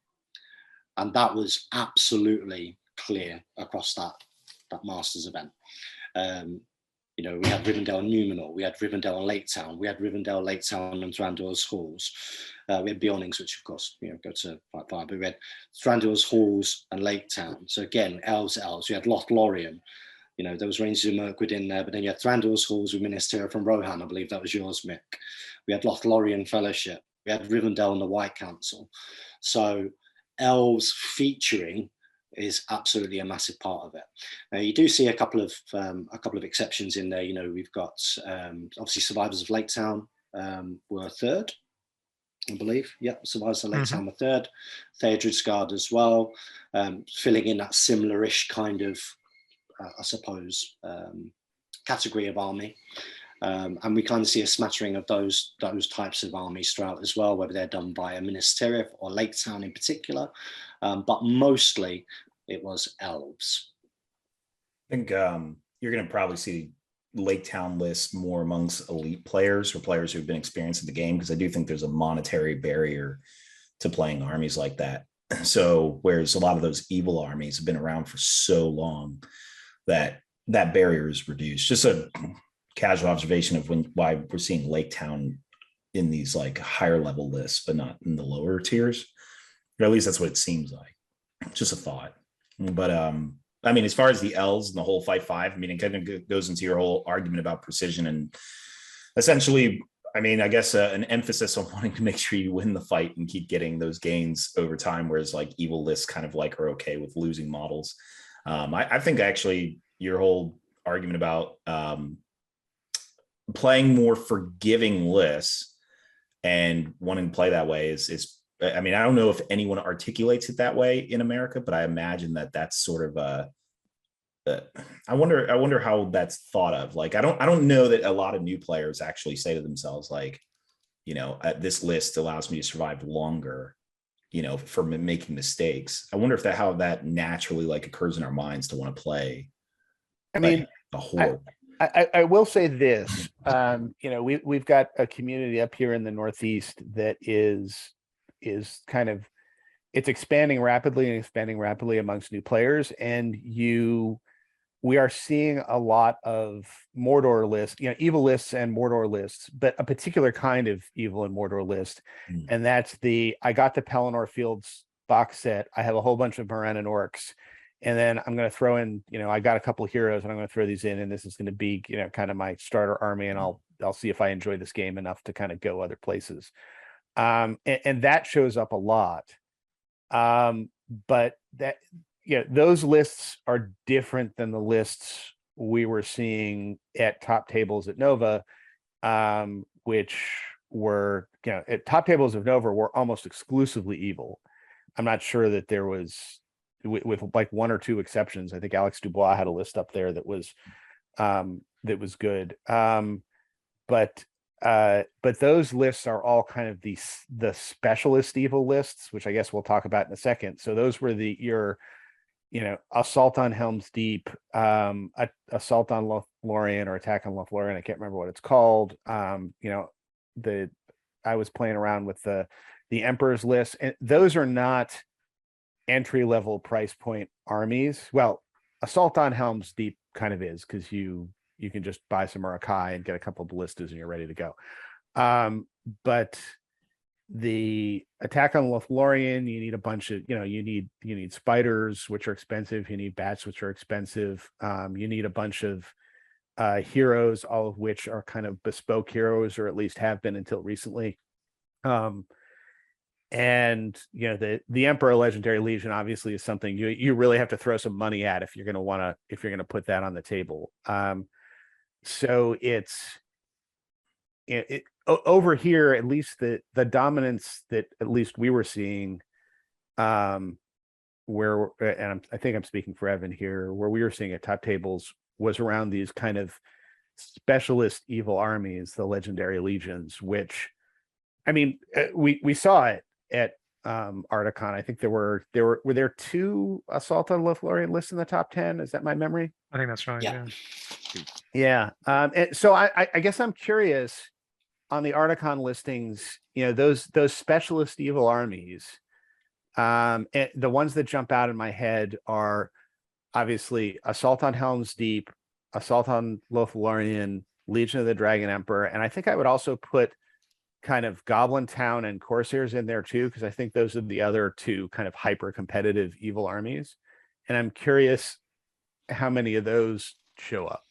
And that was absolutely clear across that Masters event. We had Rivendell and Numenor, we had Rivendell and Lake Town, we had Rivendell, Lake Town and Thranduil's Halls. We had Beornings, which of course, go to fight 5, but we had Thranduil's Halls and Lake Town. So again, elves. We had Lothlorien. There was Rangers of Mirkwood in there, but then you had Thranduil's Halls with Minas Tirith from Rohan. I believe that was yours, Mick. We had Lothlorien Fellowship. We had Rivendell and the White Council. So elves featuring is absolutely a massive part of it. Now you do see a couple of exceptions in there. We've got obviously Survivors of Lake Town were 3rd, I believe. Yeah, Survivors of Lake Town were 3rd. Theodred's Guard as well, filling in that similar-ish kind of, I suppose, category of army. And we kind of see a smattering of those types of armies throughout as well, whether they're done by a Minas Tirith or Lake Town in particular. But mostly it was elves. I think you're going to probably see Lake Town list more amongst elite players or players who've been experienced in the game, because I do think there's a monetary barrier to playing armies like that. So whereas a lot of those evil armies have been around for so long that that barrier is reduced. Just a casual observation of why we're seeing Lake Town in these like higher level lists, but not in the lower tiers. Or at least that's what it seems like. Just a thought. But I mean, as far as the L's and the whole fight five, I mean, it kind of goes into your whole argument about precision and essentially, I mean, I guess an emphasis on wanting to make sure you win the fight and keep getting those gains over time, whereas like evil lists kind of like are okay with losing models. I think actually your whole argument about playing more forgiving lists and wanting to play that way is I mean, I don't know if anyone articulates it that way in America, but I imagine that that's sort of I wonder how that's thought of. Like, I don't know that a lot of new players actually say to themselves, like, you know, this list allows me to survive longer, you know, for making mistakes. I wonder if how that naturally like occurs in our minds to want to play. I mean, a horde. I will say this, you know, we've got a community up here in the Northeast that is kind of, it's expanding rapidly amongst new players. And we are seeing a lot of Mordor lists, you know, evil lists and Mordor lists, but a particular kind of evil and Mordor list. And that's I got the Pelennor Fields box set. I have a whole bunch of Morannon orcs. And then I'm going to throw in, you know, I got a couple of heroes and I'm going to throw these in, and this is going to be, you know, kind of my starter army. And I'll see if I enjoy this game enough to kind of go other places. And that shows up a lot. But that, you know, those lists are different than the lists we were seeing at top tables at Nova, which were, you know, at top tables of Nova were almost exclusively evil. I'm not sure that there was, with like one or two exceptions. I think Alex Dubois had a list up there that was good. But those lists are all kind of the specialist evil lists, which I guess we'll talk about in a second. So those were your, you know, assault on Helm's Deep, assault on Lothlorien, or attack on Lothlorien. I can't remember what it's called. You know, I was playing around with the Emperor's list, and those are not entry level price point armies. Well, assault on Helm's Deep kind of is, because you can just buy some Urukai and get a couple of ballistas and you're ready to go. But the attack on Lothlorien, you need a bunch of, you know, you need spiders, which are expensive. You need bats, which are expensive. You need a bunch of heroes, all of which are kind of bespoke heroes, or at least have been until recently. And you know, the Emperor Legendary Legion obviously is something you really have to throw some money at if you're going to put that on the table. So it's over here, at least the dominance that at least we were seeing, I think I'm speaking for Evan here, where we were seeing at top tables was around these kind of specialist evil armies, the Legendary Legions, which, I mean, we saw it at Ardacon. I think were there two Assault on Lothlorien lists in the top 10. Is that my memory? I think that's right. Yeah. And so I guess I'm curious on the Ardacon listings, you know, those specialist evil armies, and the ones that jump out in my head are obviously Assault on Helm's Deep, Assault on Lothlorien, Legion of the Dragon Emperor, and I think I would also put kind of Goblin Town and Corsairs in there too, because I think those are the other two kind of hyper competitive evil armies. And I'm curious how many of those show up.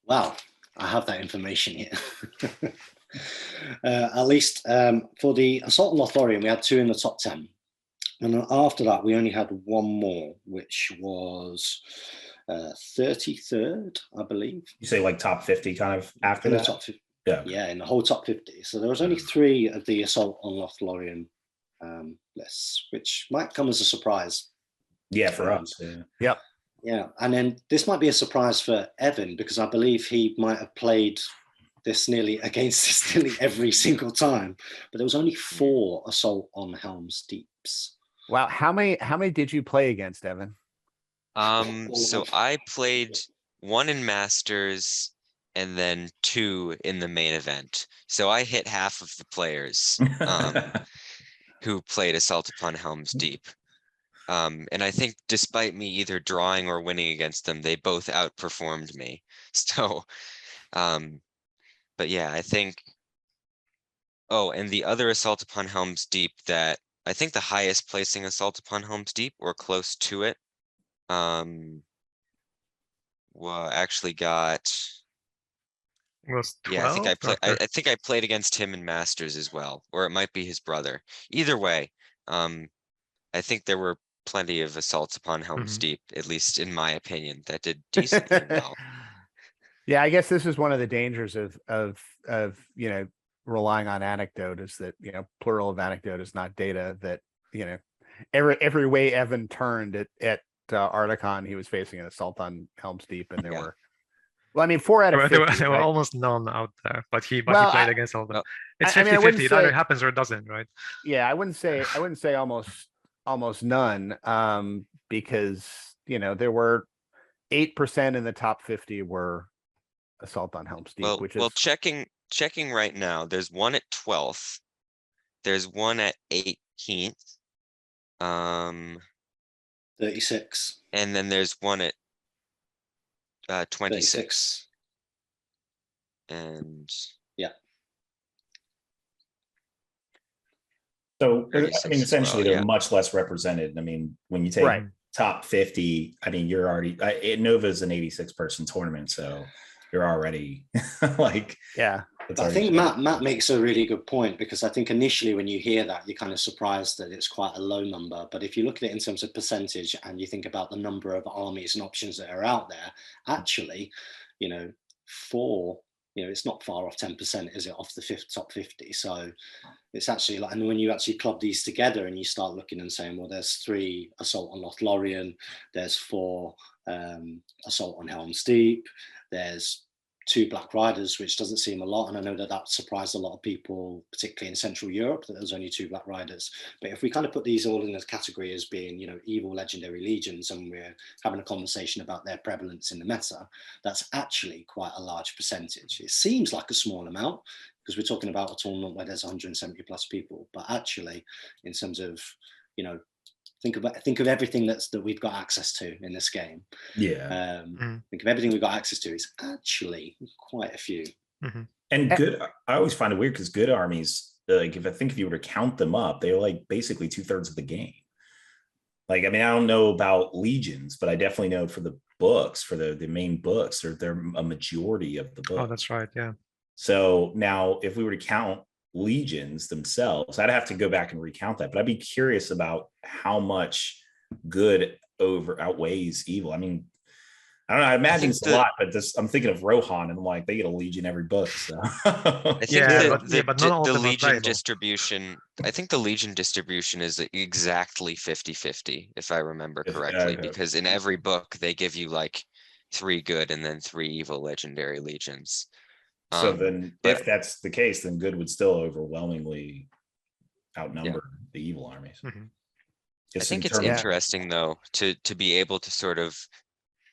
Wow, I have that information here. At least for the Assault on Lothlorien, we had 2 in the top 10. And then after that, we only had 1 more, which was 33rd, I believe. You say like top 50 kind of after in that? The top 50. Yeah, in the whole top 50. So there was only 3 of the Assault on Lothlorien lists, which might come as a surprise. Yeah, for us. Yep. Yeah, and then this might be a surprise for Evan, because I believe he might have played against this nearly every single time. But there was only 4 Assault on Helm's Deeps. Wow, how many did you play against, Evan? So I played 1 in Masters, and then 2 in the main event. So I hit half of the players who played Assault Upon Helm's Deep. And I think despite me either drawing or winning against them, they both outperformed me. So, but yeah, I think. Oh, and the other Assault Upon Helm's Deep that I think the highest placing Assault Upon Helm's Deep or close to it. Well, actually got. It was Yeah, I think 12. I think I played against him in Masters as well, or it might be his brother. Either way, I think there were plenty of Assaults Upon Helm's Deep, at least in my opinion, that did decently well. Yeah, I guess this is one of the dangers of relying on anecdote, is that plural of anecdote is not data. That every way Evan turned at Ardacon, he was facing an Assault on Helm's Deep, and there Yeah. were. Well, I mean, 4 out of 50. There were right? almost none out there, but he Well, played against all of them. well, It's I mean, I 50-50. wouldn't It either say- happens or it doesn't, right? Yeah, I wouldn't say almost none, because there were 8% in the top 50 were Assault on Helm's Deep, which is well, checking right now, there's 1 at 12th, there's 1 at 18th, 36. and then there's 1 at 26. 36. And So, I 36 mean, as essentially, well, they're yeah. much less represented. I mean, when you take Right. top 50, I mean, you're already, Nova's an 86 person tournament. So you're already like, yeah. it's I already think changed. Matt makes a really good point, because I think initially when you hear that, you're kind of surprised that it's quite a low number. But if you look at it in terms of percentage and you think about the number of armies and options that are out there, actually, it's not far off 10%, is it, off the top 50? So it's actually like, and when you actually club these together and you start looking and saying, well, there's 3 Assault on Lothlorien, there's 4 Assault on Helm's Deep, there's 2 Black Riders, which doesn't seem a lot, and I know that surprised a lot of people, particularly in Central Europe, that there's only 2 Black Riders. But if we kind of put these all in a category as being, evil legendary legions, and we're having a conversation about their prevalence in the meta, that's actually quite a large percentage. It seems like a small amount, because we're talking about a tournament where there's 170 plus people, but actually, in terms of, think of everything that we've got access to in this game. Yeah. Think of everything we've got access to is actually quite a few. And good, I always find it weird because good armies, like if you were to count them up, they're like basically 2/3 of the game. Like, I mean, I don't know about legions, but I definitely know for the books, for the main books, they're a majority of the book. Oh, that's right. Yeah. So now if we were to count legions themselves, I'd have to go back and recount that, but I'd be curious about how much good outweighs evil. I mean, I don't know, I imagine it's a lot, but I'm thinking of Rohan and like they get a legion every book. So I think Yeah, but not all the of them are legion playable. distribution, I think the legion distribution is exactly 50-50, if I remember correctly, because in every book they give you like 3 good and then 3 evil legendary legions. So then if that's the case, then good would still overwhelmingly outnumber the evil armies. I think it's interesting though to be able to sort of,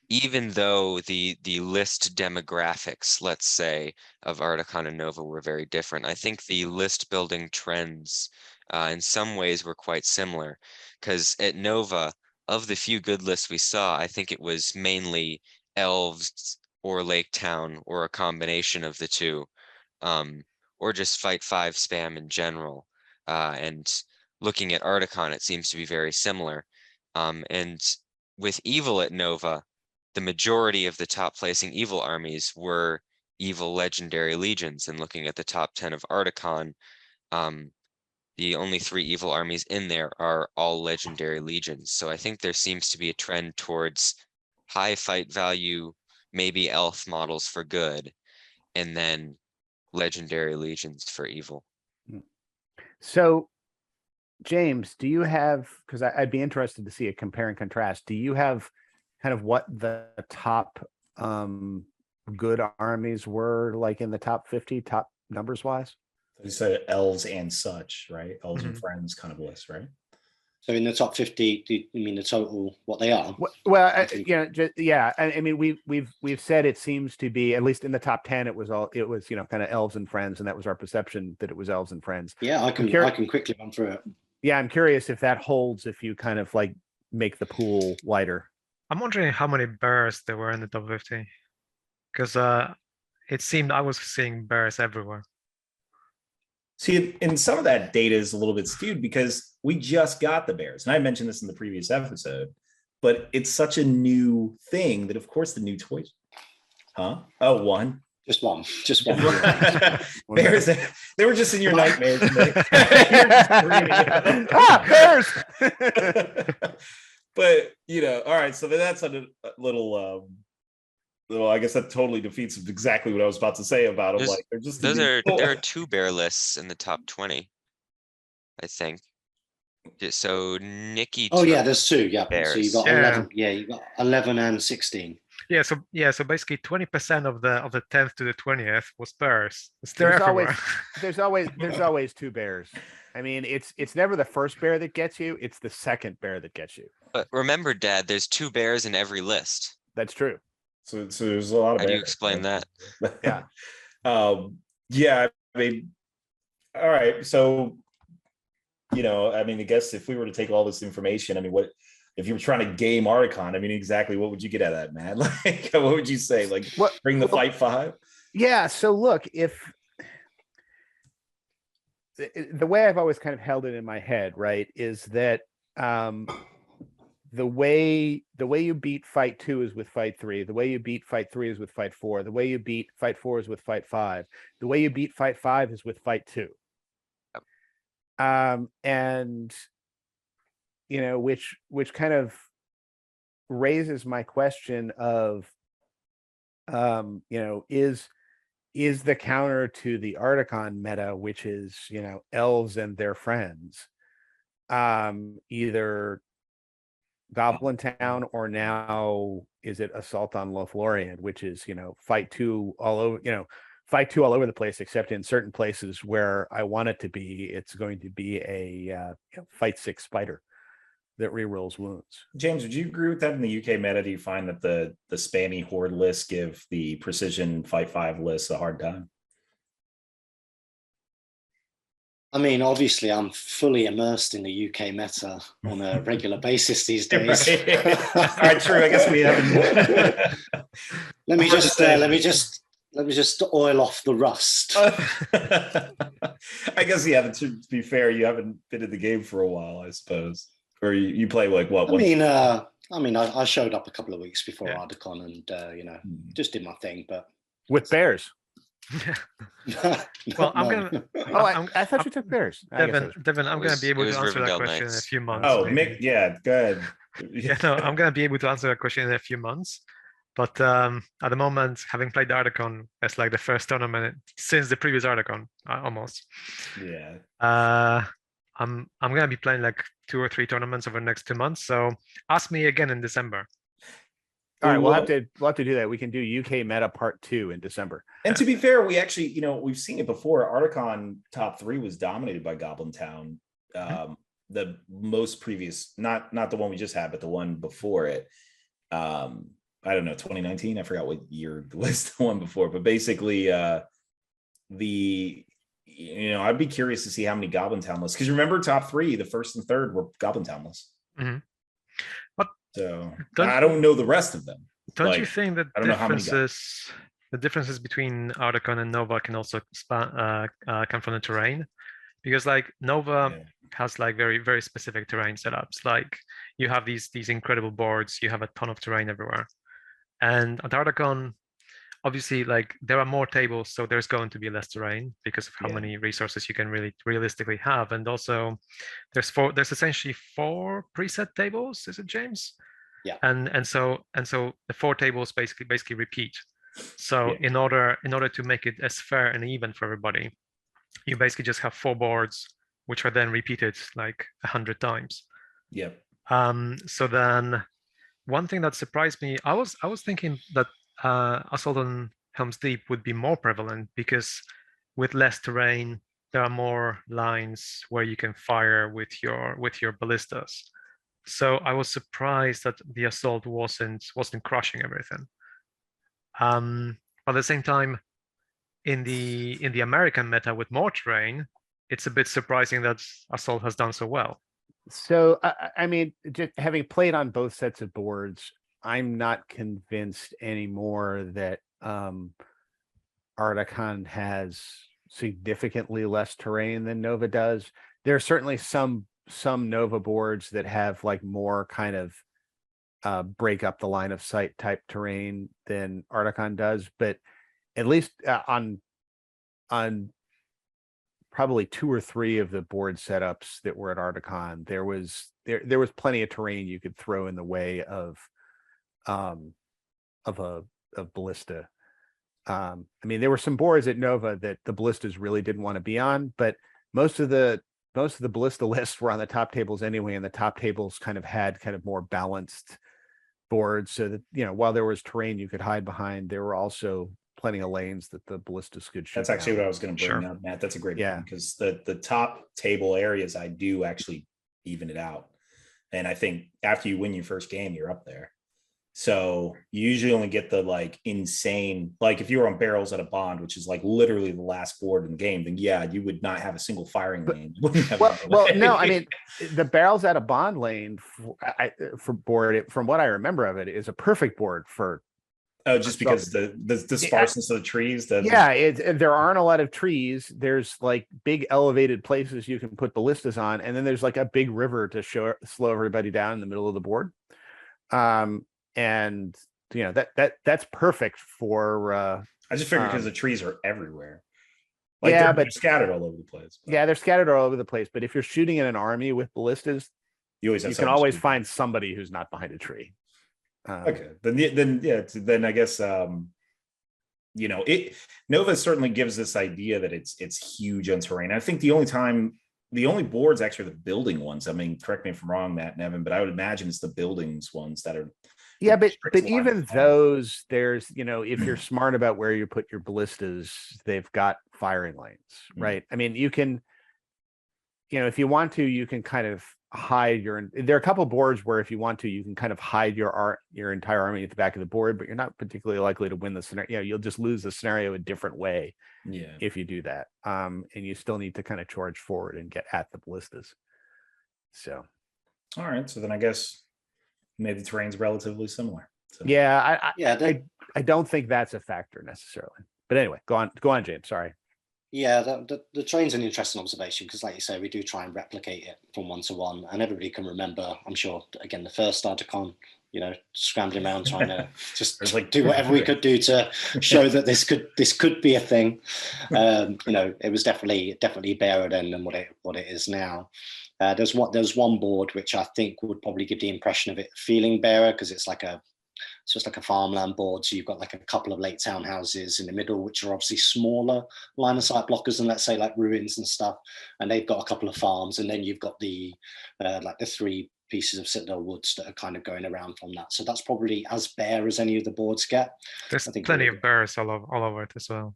even though the list demographics, let's say, of Ardacon and Nova were very different, I think the list building trends in some ways were quite similar, because at Nova, of the few good lists we saw, I think it was mainly elves or Lake Town or a combination of the two, or just fight 5 spam in general. And looking at Ardacon, it seems to be very similar. And with evil at Nova, the majority of the top placing evil armies were evil legendary legions. And looking at the top 10 of Ardacon, the only 3 evil armies in there are all legendary legions. So I think there seems to be a trend towards high fight value, maybe elf models for good, and then legendary legions for evil. So, James, do you have, because I'd be interested to see a compare and contrast, do you have kind of what the top good armies were like in the top 50, top numbers wise? You said elves and such, right? Elves and friends kind of list, right? So in the top 50, do you mean the total, what they are? Well, yeah. I mean, we've said it seems to be, at least in the top 10, it was kind of elves and friends, and that was our perception that it was elves and friends. Yeah, I can quickly run through it. Yeah, I'm curious if that holds if you kind of like make the pool wider. I'm wondering how many bears there were in the top 50, because it seemed I was seeing bears everywhere. See, and some of that data is a little bit skewed because we just got the Bears. And I mentioned this in the previous episode, but it's such a new thing that, of course, the new toys. Huh? Oh, one. Just one. Just one. Bears, they were just in your nightmares. Bears! But, all right. So that's a little... I guess that totally defeats exactly what I was about to say about them. Like, they're just there are 2 bear lists in the top 20, I think. So Nikki. Oh yeah, there's 2. Yeah, bears. so you got 11. Yeah, you got 11 and 16. Yeah, so basically 20% of the 10th to the 20th was bears. There's always 2 bears. I mean, it's never the first bear that gets you; it's the second bear that gets you. But remember, Dad, there's 2 bears in every list. That's true. So there's a lot of. How do you explain that? Yeah. Yeah. I mean, all right. So, I mean, I guess if we were to take all this information, I mean, what if you were trying to game Ardacon? I mean, exactly what would you get out of that, Matt? Like, what would you say? Like, bring the fight 5? Yeah. So look, if the way I've always kind of held it in my head, right, is that the way you beat fight 2 is with fight 3. The way you beat fight 3 is with fight 4. The way you beat fight 4 is with fight 5. The way you beat fight 5 is with fight 2. And which kind of raises my question of is the counter to the Ardacon meta, which is elves and their friends, either Goblin Town, or now is it Assault on Lothlorien, which is fight 2 all over the place, except in certain places where I want it to be, it's going to be a fight 6 spider that rerolls wounds. James, would you agree with that in the UK meta? Do you find that the spammy horde lists give the precision fight 5 lists a hard time? I mean, obviously, I'm fully immersed in the UK meta on a regular basis these days. Right. All right, true. I guess we haven't. Let me just oil off the rust. I guess, yeah. To be fair, you haven't been in the game for a while, I suppose, or you play like what? I showed up a couple of weeks before Ardacon and just did my thing, but with bears. Well, I'm gonna. I thought you took bears. Devin, I'm gonna be able to answer that question in a few months. Oh, Mick, yeah, go ahead. Yeah, no, I'm gonna be able to answer that question in a few months. But at the moment, having played the Ardacon, it's like the first tournament since the previous Ardacon, almost. Yeah. I'm gonna be playing like 2 or 3 tournaments over the next 2 months. So ask me again in December. All right, we'll have to do that. We can do UK meta part 2 in December. And to be fair, we actually, we've seen it before. Ardacon top 3 was dominated by Goblin Town. The most previous, not the one we just had, but the one before it. I don't know, 2019. I forgot what year was the one before, but basically, I'd be curious to see how many Goblin Town lists. Because remember, top 3, the first and third were Goblin Town lists. Mm-hmm. So I don't know the rest of them. Don't you think that the differences between Ardacon and Nova can also come from the terrain? Because like Nova has like very, very specific terrain setups. Like you have these incredible boards, you have a ton of terrain everywhere. And at Ardacon, obviously, like there are more tables, so there's going to be less terrain because of how many resources you can really realistically have. And also there's essentially 4 preset tables, is it, James? Yeah. And so the 4 tables basically repeat. So in order to make it as fair and even for everybody, you basically just have 4 boards which are then repeated like 100 times. Yep. So then one thing that surprised me, I was thinking that Assault on Helm's Deep would be more prevalent because with less terrain, there are more lines where you can fire with your ballistas. So I was surprised that the assault wasn't crushing everything. But at the same time, in the American meta with more terrain, it's a bit surprising that assault has done so well. So I mean, just having played on both sets of boards, I'm not convinced anymore that Ardacon has significantly less terrain than Nova does. There are certainly some Nova boards that have like more kind of break up the line of sight type terrain than Ardacon does, but at least on probably 2 or 3 of the board setups that were at Ardacon, there was plenty of terrain you could throw in the way of ballista. I mean, there were some boards at Nova that the ballistas really didn't want to be on, but most of the ballista lists were on the top tables anyway, and the top tables kind of had kind of more balanced boards, so that, you know, while there was terrain you could hide behind, there were also plenty of lanes that the ballistas could shoot. That's actually down. what I was going to bring Sure. up, Matt. That's a great Yeah. point, because the top table areas, I do actually even it out. And I think after you win your first game, you're up there. So you usually only get the like insane, like if you were on barrels at a bond, which is like literally the last board in the game, then yeah, you would not have a single firing lane. You wouldn't have Well, any well, way. no, I mean, the barrels at a bond lane for board, from what I remember of it, is a perfect board for. Oh, just because the sparseness of the trees. Yeah, there aren't a lot of trees. There's like big elevated places you can put ballistas on, and then there's like a big river to slow everybody down in the middle of the board. And you know that's perfect for. I just figured because the trees are everywhere. Like yeah, they're but scattered all over the place. But yeah, they're scattered all over the place. But if you're shooting in an army with ballistas, you can always find somebody who's not behind a tree. Okay, then I guess you know, Nova certainly gives this idea that it's huge on terrain. I think the only boards actually are the building ones. I mean, correct me if I'm wrong, Matt and Evan, but I would imagine it's the buildings ones that are. Yeah, but even those, there's, you know, if you're smart about where you put your ballistas, they've got firing lanes, right? I mean, you can, you know, if you want to, you can kind of hide there are a couple boards where if you want to, you can kind of hide your entire army at the back of the board, but you're not particularly likely to win the scenario. You know, you'll just lose the scenario a different way if you do that. And you still need to kind of charge forward and get at the ballistas. So. All right. So then I guess maybe the terrain's relatively similar. So. Yeah, I don't think that's a factor necessarily. But anyway, go on, James. Sorry. Yeah, the terrain's an interesting observation because, like you say, we do try and replicate it from 1-1, and everybody can remember, I'm sure, again, the first Adecon, you know, scrambling around trying to just like do whatever we could do to show that this could be a thing. You know, it was definitely bearer then than what it is now. There's one board which I think would probably give the impression of it feeling bearer because it's just like a farmland board. So you've got like a couple of late townhouses in the middle, which are obviously smaller line of sight blockers than, let's say, like ruins and stuff. And they've got a couple of farms. And then you've got the like the 3 pieces of Citadel Woods that are kind of going around from that. So that's probably as bare as any of the boards get. There's plenty of bears all over it as well.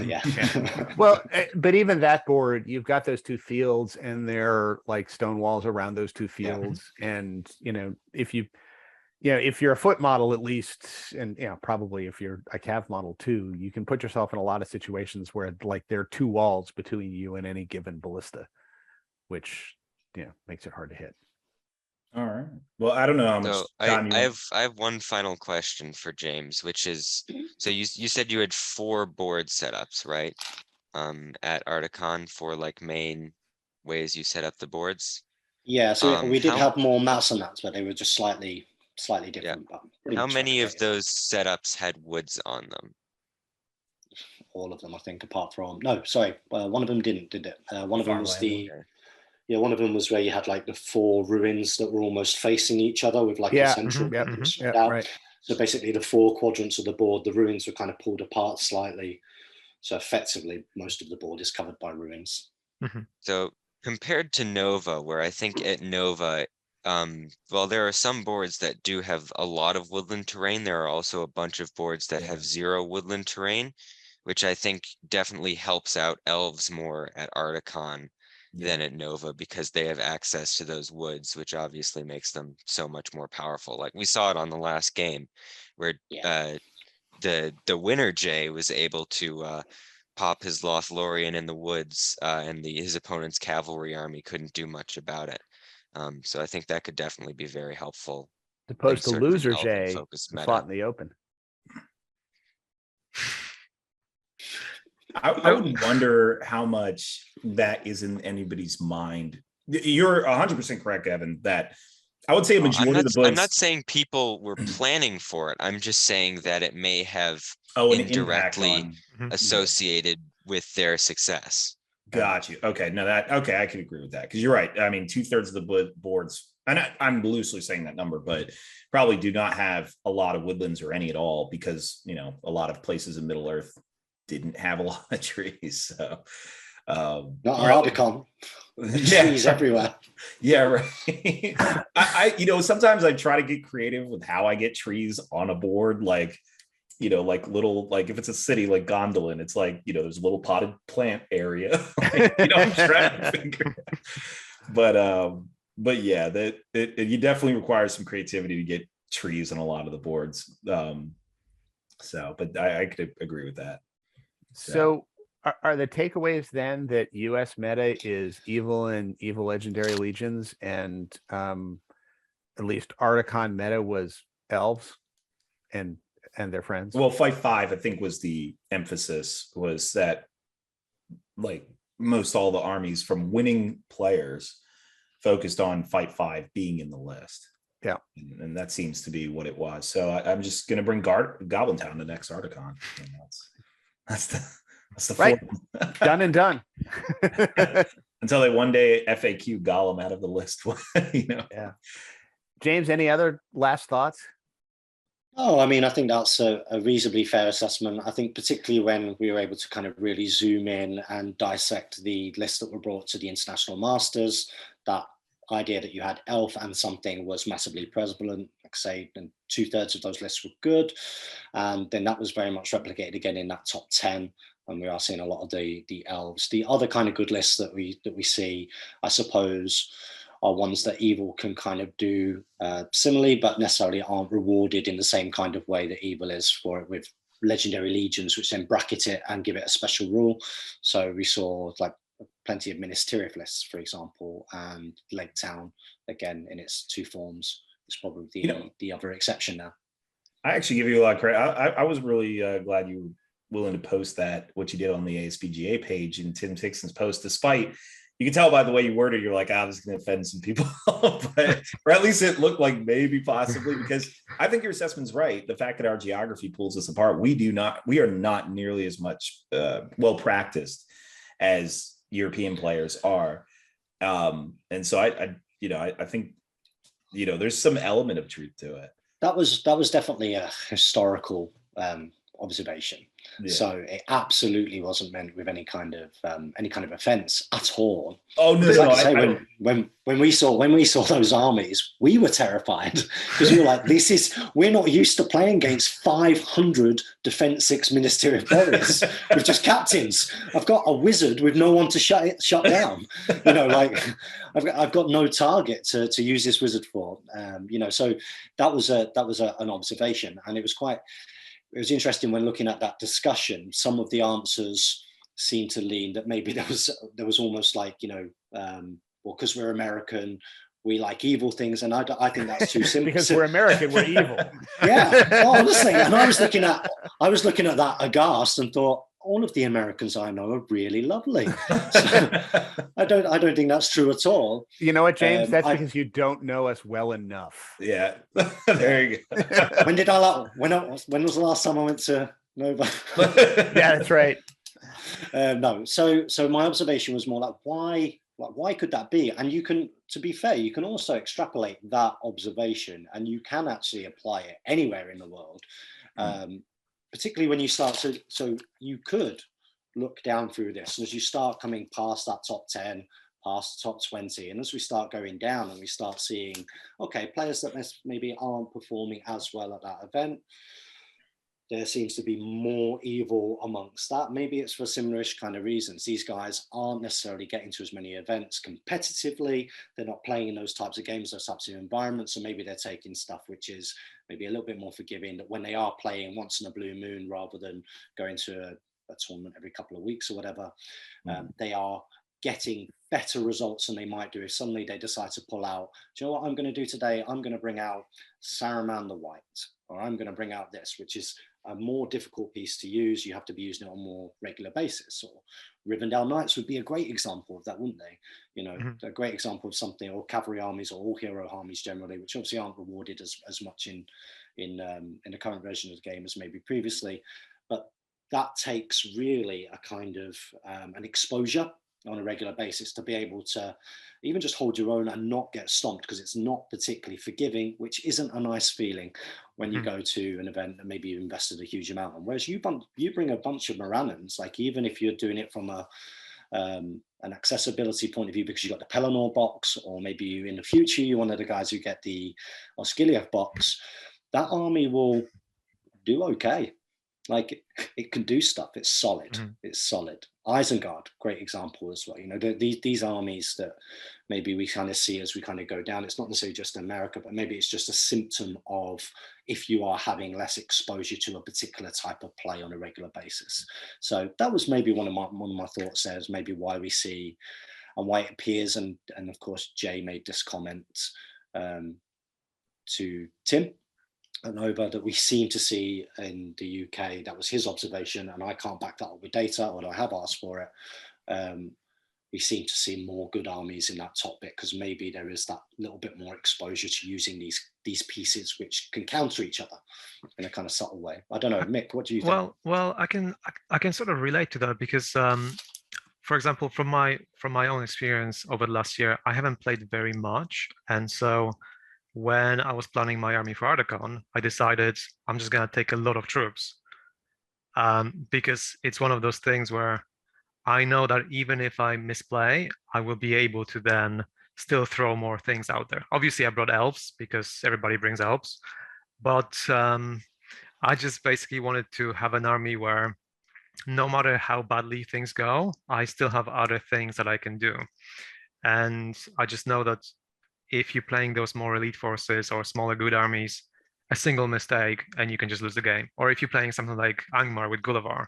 Yeah. Well, but even that board, you've got those 2 fields and they're like stone walls around those 2 fields. And, you know, if you're a foot model, at least, and, you know, probably if you're a cav model too, you can put yourself in a lot of situations where like there are 2 walls between you and any given ballista, which, you know, makes it hard to hit. All right. Well, I don't know how much So time I have one final question for James, which is, so you said you had 4 board setups, right? At Ardacon, 4 like main ways you set up the boards. Yeah, so we did have more maps than that, but they were just slightly different. How many of those setups had woods on them? All of them, I think, apart from one of them didn't, did it? One of them was one of them was where you had like the 4 ruins that were almost facing each other with like a central right. So basically the 4 quadrants of the board, the ruins were kind of pulled apart slightly. So effectively most of the board is covered by ruins. So compared to Nova, where I think at Nova, well, there are some boards that do have a lot of woodland terrain. There are also a bunch of boards that have 0 woodland terrain. which I think definitely helps out elves more at Ardacon than at Nova, because they have access to those woods, which obviously makes them so much more powerful. Like we saw it on the last game where the winner Jay was able to pop his Lothlorien in the woods, and his opponent's cavalry army couldn't do much about it. So I think that could definitely be very helpful. As opposed to sort of an loser elven Jay focused who meta. fought in the open. I would wonder how much that is in anybody's mind. You're 100% correct, Evan, that I would say a majority of the books. I'm not saying people were planning for it. I'm just saying that it may have an indirectly impact on, associated with their success. Got you. Okay. No, I can agree with that, because you're right. I mean, 2/3 of the boards, and I'm loosely saying that number, but probably do not have a lot of woodlands or any at all, because, a lot of places in Middle Earth didn't have a lot of trees. So, not Ardacon. Trees everywhere. Yeah, right. I sometimes I try to get creative with how I get trees on a board, like little, like if it's a city like Gondolin, it's like, there's a little potted plant area. I'm trying to figure it out. But yeah, you definitely require some creativity to get trees on a lot of the boards. But I could agree with that. So are the takeaways then that US meta is evil and evil legendary legions, and at least Ardacon meta was elves and their friends? Well, Fight 5, I think, was the emphasis, was that like most all the armies from winning players focused on Fight 5 being in the list. Yeah. And that seems to be what it was. So I'm just going to bring Goblin Town to next Ardacon. That's the right. Done and done. Until they one day FAQ Gollum out of the list. Yeah. James, any other last thoughts? Oh, I mean, I think that's a reasonably fair assessment. I think particularly when we were able to kind of really zoom in and dissect the lists that were brought to the International Masters, that idea that you had elf and something was massively prevalent. Like I say, and 2/3 of those lists were good. And then that was very much replicated again in that top 10. And we are seeing a lot of the elves. The other kind of good lists that we see, I suppose, are ones that evil can kind of do similarly, but necessarily aren't rewarded in the same kind of way that evil is for it, with legendary legions, which then bracket it and give it a special rule. So we saw like plenty of Ministerial lists, for example, and Lake Town, again, in its two forms, is probably the other exception now. I actually give you a lot of credit. I was really glad you were willing to post what you did on the ASPGA page in Tim Tixon's post, despite, you can tell by the way you worded, you're like, this is going to offend some people, or at least it looked like maybe possibly, because I think your assessment's right. The fact that our geography pulls us apart, we are not nearly as much well practiced as European players are. And so I think, there's some element of truth to it. That was definitely a historical observation. Yeah. So it absolutely wasn't meant with any kind of offense at all. Oh no! Like I say, when we saw those armies, we were terrified, because we were like, we're not used to playing against 500 defense 6 ministerial warriors with just captains. I've got a wizard with no one to shut down. Like I've got no target to use this wizard for. So that was an observation, and it was interesting when looking at that discussion. Some of the answers seem to lean that maybe there was almost like, because we're American, we like evil things, and I think that's too simple. Because we're American, we're evil. Yeah, honestly. And I was looking at that aghast and thought, all of the Americans I know are really lovely. So I don't think that's true at all. You know what, James? That's because you don't know us well enough. Yeah, there you go. When was the last time I went to Nova? Yeah, that's right. No, so my observation was more like, why could that be? And to be fair, you can also extrapolate that observation, and you can actually apply it anywhere in the world. Particularly when you start so you could look down through this, and as you start coming past that top 10, past the top 20, and as we start going down and we start seeing, okay, players that maybe aren't performing as well at that event, there seems to be more evil amongst that. Maybe it's for similarish kind of reasons. These guys aren't necessarily getting to as many events competitively. They're not playing in those types of games, those types of environments. So maybe they're taking stuff which is maybe a little bit more forgiving, that when they are playing once in a blue moon rather than going to a tournament every couple of weeks or whatever, they are getting better results than they might do if suddenly they decide to pull out, do you know what I'm going to do today? I'm going to bring out Saruman the White, or I'm going to bring out this, which is a more difficult piece to use. You have to be using it on a more regular basis. Or Rivendell Knights would be a great example of that, wouldn't they? You know, a great example of something, or cavalry armies or all hero armies generally, which obviously aren't rewarded as much in the current version of the game as maybe previously. But that takes really a kind of an exposure on a regular basis to be able to even just hold your own and not get stomped, because it's not particularly forgiving, which isn't a nice feeling when you go to an event that maybe you've invested a huge amount on. Whereas you bring a bunch of Morannons, like even if you're doing it from an accessibility point of view because you got the Pelennor box, or maybe you in the future you're one of the guys who get the Osgiliath box, that army will do okay. Like it can do stuff. It's solid. It's solid. Isengard, great example as well. You know, these armies that maybe we kind of see as we kind of go down. It's not necessarily just America, but maybe it's just a symptom of if you are having less exposure to a particular type of play on a regular basis. So that was maybe one of my thoughts there, is maybe why we see and why it appears. And of course, Jay made this comment to Tim and over that we seem to see in the UK. That was his observation, and I can't back that up with data, although I have asked for it. We seem to see more good armies in that top bit, because maybe there is that little bit more exposure to using these pieces which can counter each other in a kind of subtle way. I don't know, Mick, what do you think? Well, I can sort of relate to that, because for example, from my own experience over the last year, I haven't played very much, and so when I was planning my army for Ardacon, I decided I'm just going to take a lot of troops, because it's one of those things where I know that even if I misplay, I will be able to then still throw more things out there. Obviously, I brought elves because everybody brings elves, but I just basically wanted to have an army where no matter how badly things go, I still have other things that I can do. And I just know that if you're playing those more elite forces or smaller good armies, a single mistake and you can just lose the game. Or if you're playing something like Angmar with Gulliver,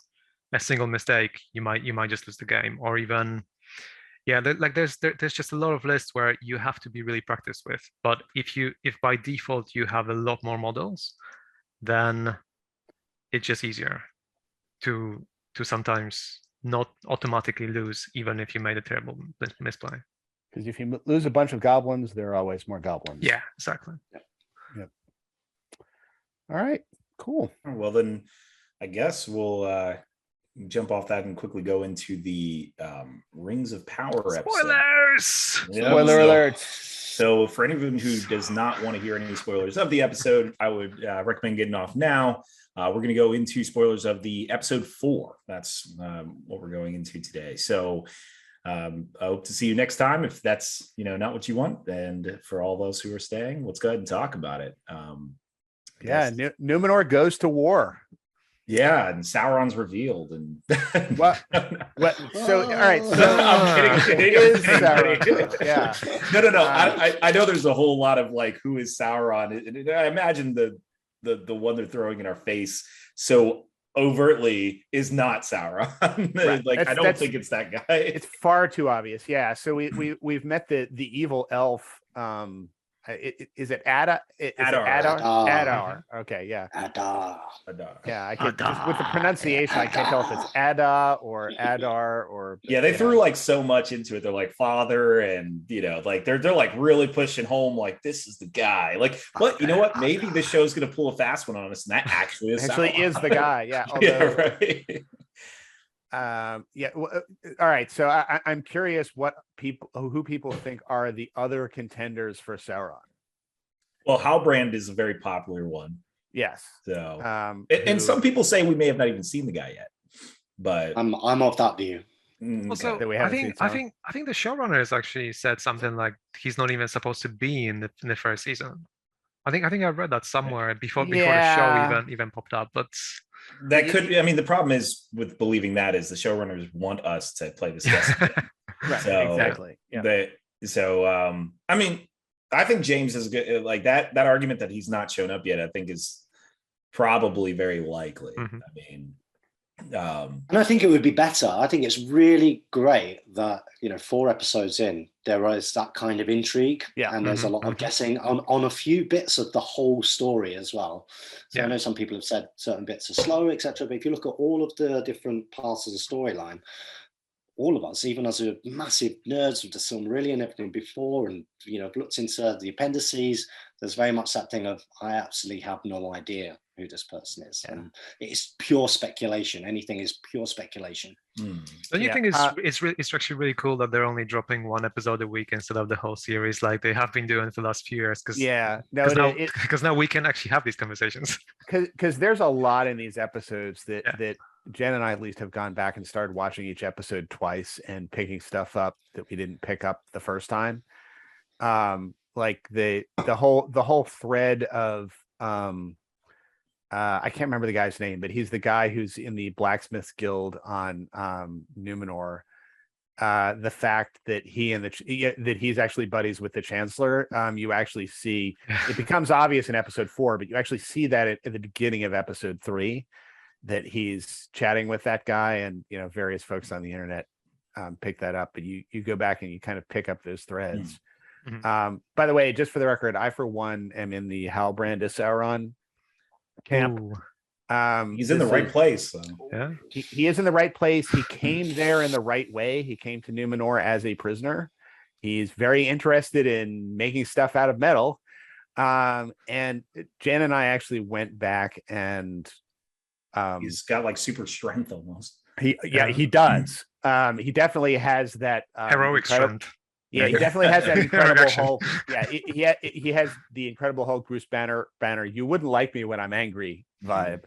a single mistake, you might just lose the game. Or even, yeah, there's just a lot of lists where you have to be really practiced with. But if by default you have a lot more models, then it's just easier to sometimes not automatically lose, even if you made a terrible misplay. Because if you lose a bunch of goblins, there are always more goblins. Yeah, exactly. Yep. All right, cool. Well, then I guess we'll jump off that and quickly go into the Rings of Power episode. Spoilers! Yep. Spoiler alert. So for anyone who does not want to hear any spoilers of the episode, I would recommend getting off now. We're going to go into spoilers of the episode 4. That's what we're going into today. So I hope to see you next time. If that's not what you want, and for all those who are staying, let's go ahead and talk about it. Numenor goes to war. Yeah, and Sauron's revealed, and what? So all right, so I'm kidding. Yeah. No. I know there's a whole lot of like, who is Sauron? And I imagine the one they're throwing in our face so overtly is not Sauron. Right. Like I don't think it's that guy. It's far too obvious. Yeah. So we've met the evil elf. Is it Ada? Adar. Okay, yeah. Adar. Yeah, I can just with the pronunciation, I can't tell if it's Ada or Adar or. Yeah, they threw like so much into it. They're like father, and like they're like really pushing home like this is the guy. Like, but you know what? Maybe the show's gonna pull a fast one on us, and that actually is the guy. Yeah. Although, yeah, right. All right. So I'm curious who people think are the other contenders for Sauron. Well, Halbrand is a very popular one. Yes. So, and some people say we may have not even seen the guy yet, but I'm of that view. Also, I think the showrunners actually said something like he's not even supposed to be in the first season. I think I read that somewhere before the show even popped up. But That could be. I mean, the problem is with believing that is the showrunners want us to play this guest game. Right. So, Exactly. Yeah. I mean, I think James is good. Like that argument that he's not shown up yet, I think is probably very likely. Mhm. I mean, and I think it would be better. I think it's really great that 4 episodes in there is that kind of intrigue, Yeah. and there's a lot of guessing on a few bits of the whole story as well. So I know some people have said certain bits are slow, etc. But if you look at all of the different parts of the storyline, all of us, even as a massive nerds with the Silmarillion and everything before, and I've looked into the appendices, there's very much that thing of I absolutely have no idea who this person is, and it's pure speculation. Anything is pure speculation. Don't you think it's actually really cool that they're only dropping 1 episode a week instead of the whole series like they have been doing for the last few years? Because now we can actually have these conversations. Because there's a lot in these episodes that Jen and I at least have gone back and started watching each episode twice and picking stuff up that we didn't pick up the first time. Like the whole thread of I can't remember the guy's name, but he's the guy who's in the Blacksmiths Guild on Numenor. The fact that that he's actually buddies with the Chancellor, you actually see it becomes obvious in episode 4, but you actually see that at the beginning of episode 3 that he's chatting with that guy, and various folks on the internet pick that up, but you go back and you kind of pick up those threads. By the way, just for the record, I for one am in the Halbrand is Sauron camp. He's in the right place. So. Yeah, he is in the right place. He came there in the right way. He came to Numenor as a prisoner. He's very interested in making stuff out of metal. And Jen and I actually went back and he's got like super strength almost. He does. He definitely has that heroic strength. Yeah, he definitely has that Incredible Hulk. Yeah, he has the Incredible Hulk Bruce Banner. You wouldn't like me when I'm angry vibe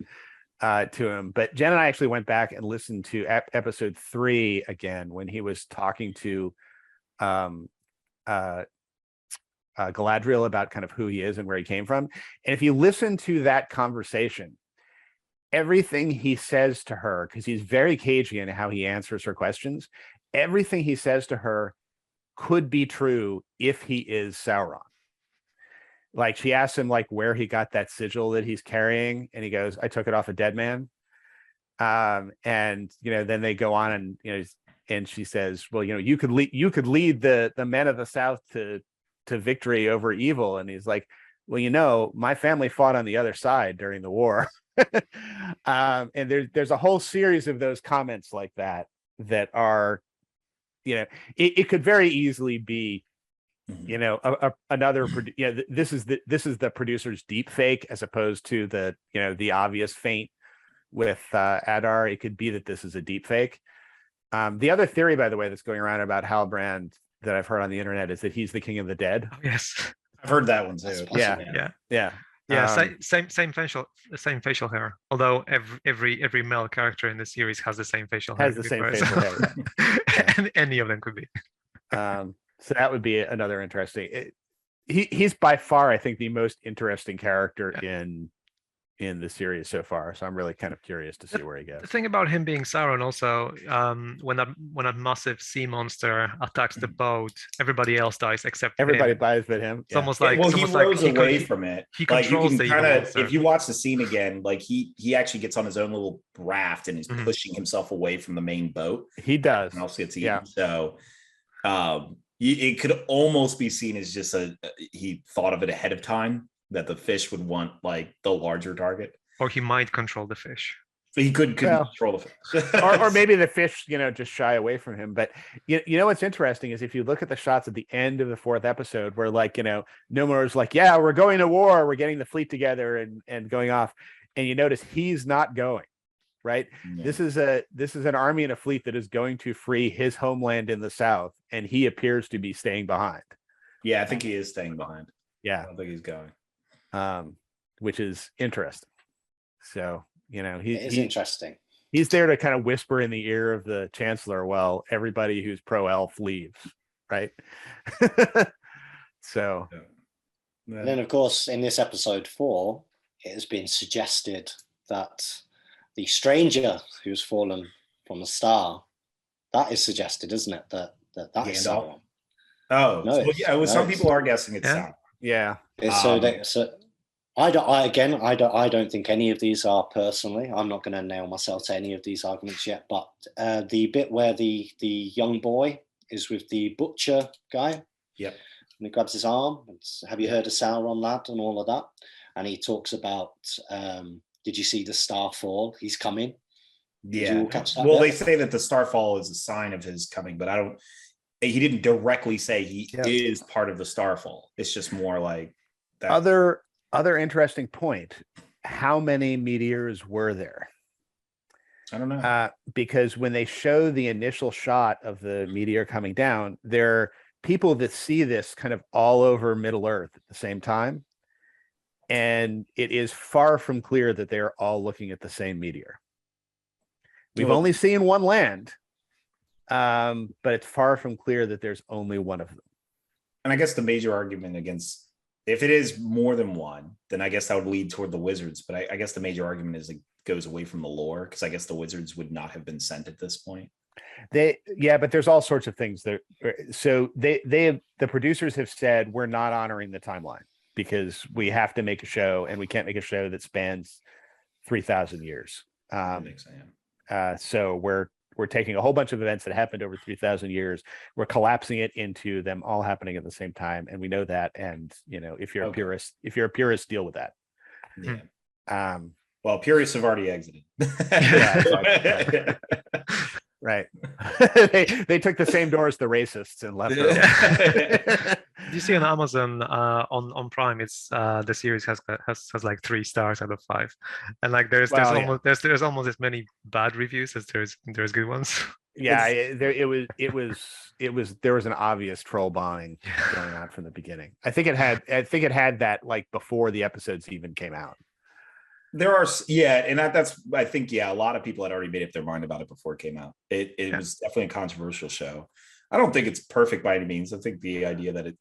to him. But Jen and I actually went back and listened to episode 3 again when he was talking to Galadriel about kind of who he is and where he came from. And if you listen to that conversation, everything he says to her, because he's very cagey in how he answers her questions, everything he says to her could be true if he is Sauron. Like she asks him like where he got that sigil that he's carrying, and he goes, I took it off a dead man. And then they go on and and she says, well, you could lead the men of the South to victory over evil. And he's like, well, my family fought on the other side during the war. And there's a whole series of those comments like that are, it could very easily be, another. This is the producer's deep fake as opposed to the obvious feint with Adar. It could be that this is a deep fake. The other theory, by the way, that's going around about Halbrand that I've heard on the internet is that he's the king of the dead. Oh, yes, I've heard that one too. Yeah. Same facial hair. Although every male character in the series has the same facial hair. Has the same facial hair. And any of them could be. So that would be another interesting. He's by far, I think, the most interesting character in the series so far. So I'm really kind of curious to see where he goes. The thing about him being Sauron also, when a massive sea monster attacks the boat, everybody else dies except everybody him. dies but him. It's almost like he rose away from it. He like you controls can the kind of, evil if you watch the scene again, like he actually gets on his own little raft and is pushing himself away from the main boat. He does. And also gets eaten. So it could almost be seen as just he thought of it ahead of time that the fish would want like the larger target. Or he might control the fish. So he could control the fish. or maybe the fish, just shy away from him. But what's interesting is if you look at the shots at the end of the 4th episode where Numenor's like, yeah, we're going to war, we're getting the fleet together and going off. And you notice he's not going, right? Yeah. This is an army and a fleet that is going to free his homeland in the south, and he appears to be staying behind. Yeah, I think he is staying behind. Yeah. I don't think he's going. Which is interesting. So, he's interesting. He's there to kind of whisper in the ear of the Chancellor while everybody who's pro-elf leaves, right? So. And then, of course, in this episode 4, it has been suggested that the stranger who's fallen from the star, that is suggested, isn't it? That is Sauron. Oh, No, yeah. Some people are guessing it's Sauron. Yeah. So I don't think any of these are personally. I'm not going to nail myself to any of these arguments yet. But the bit where the young boy is with the butcher guy, yep, and he grabs his arm. Have you heard of Sauron, lad, and all of that? And he talks about, did you see the star fall? He's coming. Yeah. Well, they say that the starfall is a sign of his coming, but he didn't directly say he is part of the starfall. It's just more like that. Other interesting point. How many meteors were there? I don't know. Because when they show the initial shot of the meteor coming down, there are people that see this kind of all over Middle Earth at the same time. And it is far from clear that they're all looking at the same meteor. We've only seen one land, but it's far from clear that there's only one of them. And I guess the major argument against, if it is more than one, then I guess that would lead toward the wizards. But I guess the major argument is it goes away from the lore, because I guess the wizards would not have been sent at this point. But there's all sorts of things there. So the producers have said, we're not honoring the timeline because we have to make a show, and we can't make a show that spans 3,000 years. So we're taking a whole bunch of events that happened over 3,000 years. We're collapsing it into them all happening at the same time, and we know that. And if you're a purist, deal with that. Yeah. Well, purists have already exited. Right. they took the same door as the racists and left. You see on Amazon on Prime, it's the series has like 3 stars out of 5, and like there's almost as many bad reviews as there's good ones. Yeah, there was an obvious troll bombing going on from the beginning. I think it had that like before the episodes even came out. There are, and that's I think a lot of people had already made up their mind about it before it came out. It was definitely a controversial show. I don't think it's perfect by any means. I think the idea that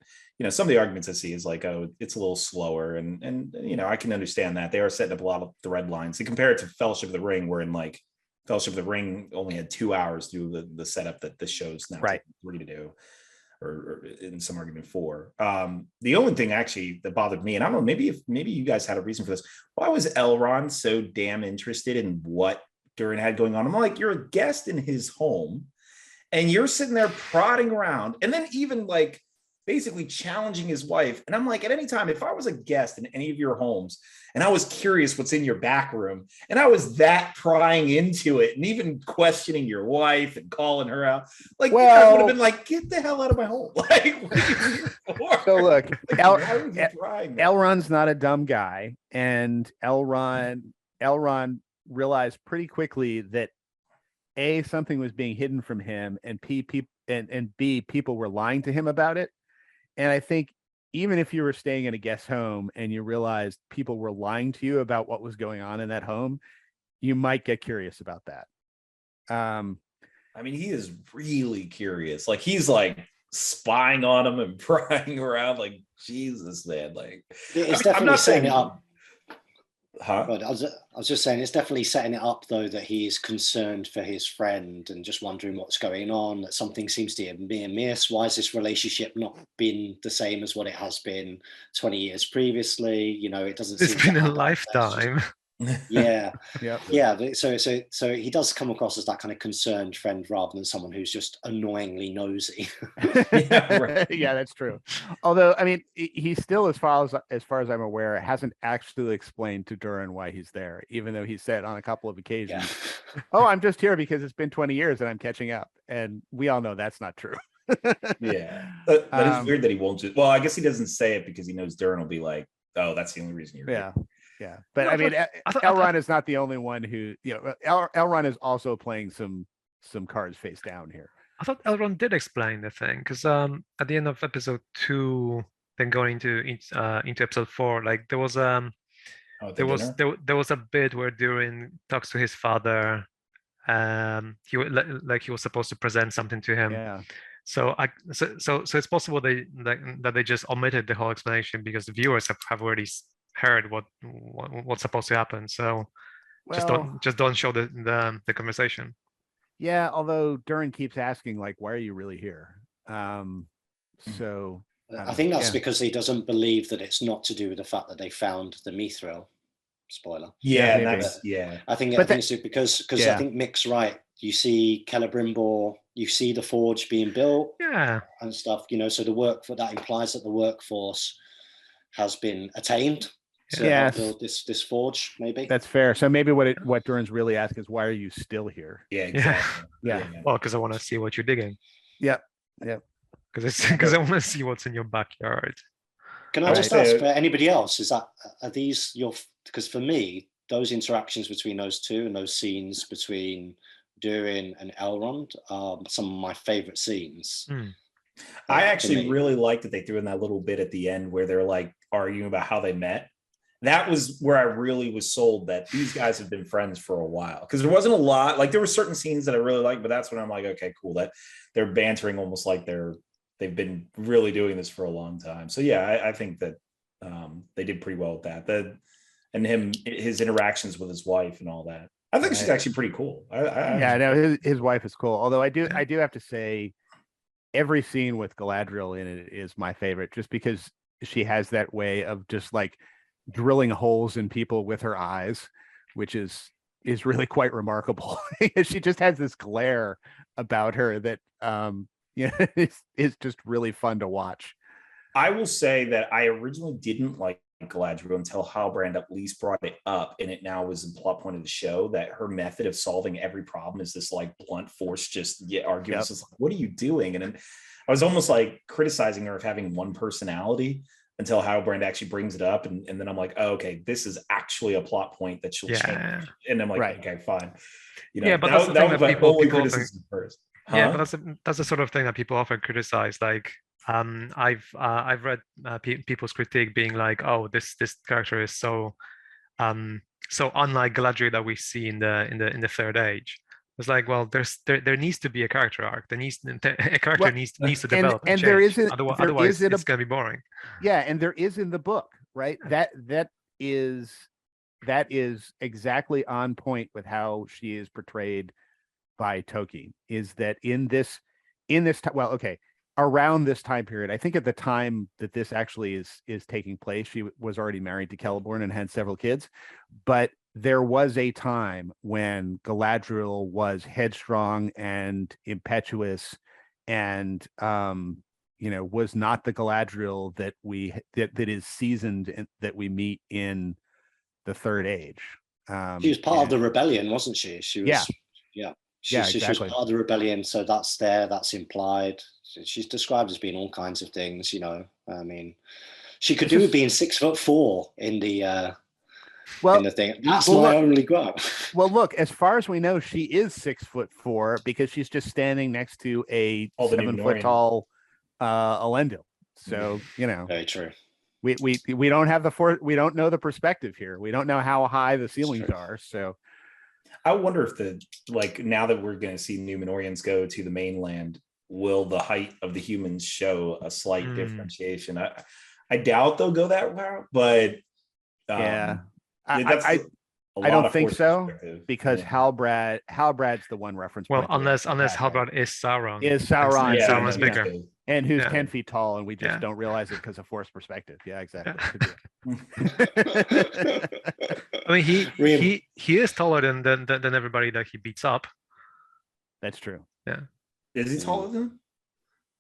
some of the arguments I see is like, oh, it's a little slower, and I can understand that. They are setting up a lot of thread lines. To compare it to Fellowship of the Ring, where in like Fellowship of the Ring only had 2 hours to do the setup that this show's now 3 to do. Or in some argument 4. The only thing actually that bothered me, and I don't know, maybe you guys had a reason for this. Why was Elrond so damn interested in what Durin had going on? I'm like, you're a guest in his home, and you're sitting there prodding around, and then even like basically challenging his wife. And I'm like, at any time, if I was a guest in any of your homes and I was curious what's in your back room, and I was that prying into it and even questioning your wife and calling her out, like, you guys would have been like, get the hell out of my home. Like, what are you here for? So look, Elrond's not a dumb guy. And Elrond realized pretty quickly that A, something was being hidden from him, and B, people were lying to him about it. And I think even if you were staying in a guest home and you realized people were lying to you about what was going on in that home, you might get curious about that. I mean, he is really curious. Like, he's like spying on him and prying around. Like, Jesus, man. Like, it's definitely setting it up. Huh? But I was just saying, it's definitely setting it up, though, that he is concerned for his friend and just wondering what's going on, that something seems to be amiss. Why has this relationship not been the same as what it has been 20 years previously? It doesn't It's been a lifetime. Yeah. So he does come across as that kind of concerned friend rather than someone who's just annoyingly nosy. Yeah, that's true. Although, I mean, he still, as far as I'm aware, hasn't actually explained to Durin why he's there, even though he said on a couple of occasions, "Oh, I'm just here because it's been 20 years and I'm catching up." And we all know that's not true. Yeah, but it's weird that he won't just. Well, I guess he doesn't say it because he knows Durin will be like, "Oh, that's the only reason you're here." Yeah, but I mean, Elrond is not the only one who, Elrond is also playing some cards face down here. I thought Elrond did explain the thing, because at the end of episode 2, then going into episode 4, like there was a bit where Durin talks to his father. He was supposed to present something to him. Yeah. So it's possible that they just omitted the whole explanation because the viewers have already heard what's supposed to happen. So Well, just don't show the conversation. yeah, although Duran keeps asking, like, why are you really here? So I think that's yeah. because he doesn't believe that it's not to do with the fact that they found the mithril. Spoiler. Yeah, maybe. that's yeah. I think But it's because yeah. I think Mick's right. You see Celebrimbor, you see the forge being built Yeah. and stuff. So the work for that implies that the workforce has been attained to help build this forge. Maybe That's fair. So maybe what Duran's really asking is, why are you still here? Yeah, exactly. Yeah. Well, because I want to see what you're digging. Yep. Because I want to see what's in your backyard. Can I just ask for anybody else? Are these your? Because for me, those interactions between those two and those scenes between Durin and Elrond are some of my favorite scenes. I actually really liked that they threw in that little bit at the end where they're like arguing about how they met. That was where I really was sold that these guys have been friends for a while, because there wasn't a lot, like there were certain scenes that I really liked, but that's when I'm like, okay, cool, that they're bantering almost like they've been really doing this for a long time. So yeah, I think that they did pretty well with that. And his interactions with his wife and all that. I think she's actually pretty cool. Yeah, no, his wife is cool. Although I do have to say, every scene with Galadriel in it is my favorite, just because she has that way of just like drilling holes in people with her eyes, which is really quite remarkable. She just has this glare about her that is just really fun to watch. I will say that I originally didn't like Galadriel until Halbrand at least brought it up, and it now was a plot point of the show that her method of solving every problem is this like blunt force, just arguments. Yep. Like, what are you doing? And then I was almost like criticizing her of having one personality until Halbrand actually brings it up, and then I'm like, oh, okay, this is actually a plot point that she'll change. And I'm like, okay, fine. But that's the thing that people often, first. Yeah, but that's the sort of thing that people often criticize. Like, I've read people's critique being like, oh, this character is so unlike Galadriel that we see in the Third Age. It's like, well, there needs to be a character arc. Needs to develop and there change. isn't. Otherwise, it's gonna be boring. Yeah, and there is in the book, right? That is exactly on point with how she is portrayed by Tolkien. Is that in this time? Well, okay, around this time period, I think at the time that this actually is taking place, she was already married to Celeborn and had several kids, but there was a time when Galadriel was headstrong and impetuous and was not the Galadriel that that is seasoned and that we meet in the Third Age. She was part of the rebellion, wasn't she? She was exactly. She was part of the rebellion, so that's implied. She's described as being all kinds of things, I mean, she could do with being 6'4" in the in the thing. That's my only gripe. Well, look, as far as we know, she is 6'4" because she's just standing next to a 7 foot tall Elendil. So very true. We don't have we don't know the perspective here. We don't know how high the ceilings are. So I wonder if now that we're going to see Numenorians go to the mainland, will the height of the humans show a slight differentiation? I doubt they'll go that route, but I don't think so, because Halbrad's the one reference. Well, unless Halbrand is Sauron. Sauron's bigger. And who's 10 feet tall, and we just don't realize it because of force perspective. Yeah, exactly. I mean, he is taller than everybody that he beats up. That's true. Yeah. Is he taller than him?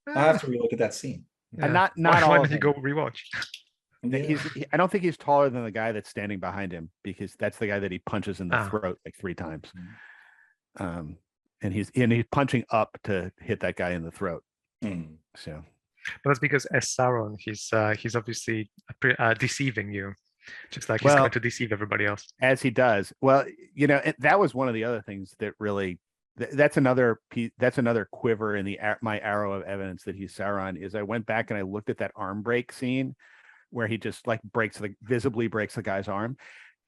I have to relook at that scene. Yeah. Not all. Why did you go rewatch? I don't think he's taller than the guy that's standing behind him, because that's the guy that he punches in the throat like 3 times. And he's punching up to hit that guy in the throat. So, but that's because as Sauron, he's obviously deceiving you, just like he's going to deceive everybody else, as he does. Well, that was one of the other things that really. That's another quiver in my arrow of evidence that he's Sauron. Is I went back and I looked at that arm break scene where he just like visibly breaks the guy's arm.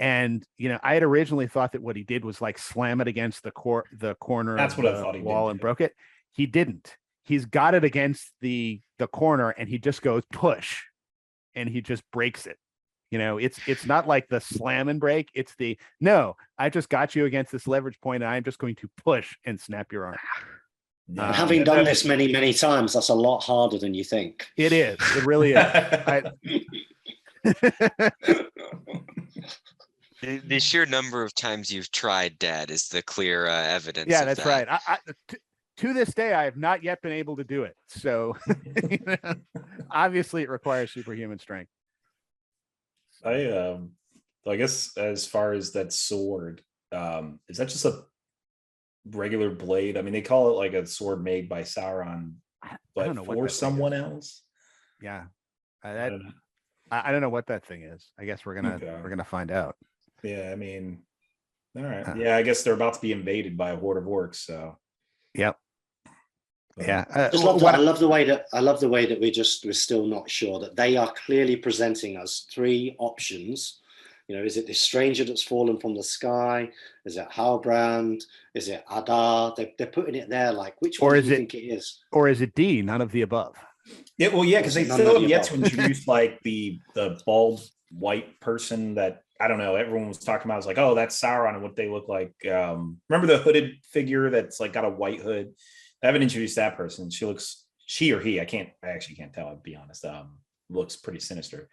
And, I had originally thought that what he did was like slam it against the corner of the wall and broke it. He didn't. He's got it against the corner and he just goes push and he just breaks it. it's not like the slam and break. It's the no, I just got you against this leverage point, and I'm just going to push and snap your arm. And having done this many, many times, that's a lot harder than you think. It is. It really is. The sheer number of times you've tried, Dad, is the clear evidence. Yeah, of that's that. right. To this day, I have not yet been able to do it. So obviously, it requires superhuman strength. I guess as far as that sword, is that just a regular blade? I mean, they call it like a sword made by Sauron, but don't know what for that thing someone is. else. Yeah, I don't know. I don't know what that thing is. I guess we're gonna find out. Yeah, I mean, all right. Yeah, I guess they're about to be invaded by a horde of orcs. So, yep. Yeah, I love the way that we're still not sure that they are clearly presenting us three options. Is it this stranger that's fallen from the sky? Is it Halbrand? Is it Adar? They're putting it there like, which one do you think it is? Or is it D, none of the above? Yeah, well, yeah, because they still have yet to introduce like the bald white person that, I don't know, everyone was talking about. I was like, oh, that's Sauron and what they look like. Remember the hooded figure that's like got a white hood? I haven't introduced that person. She or he, I actually can't tell, I'll be honest. Looks pretty sinister.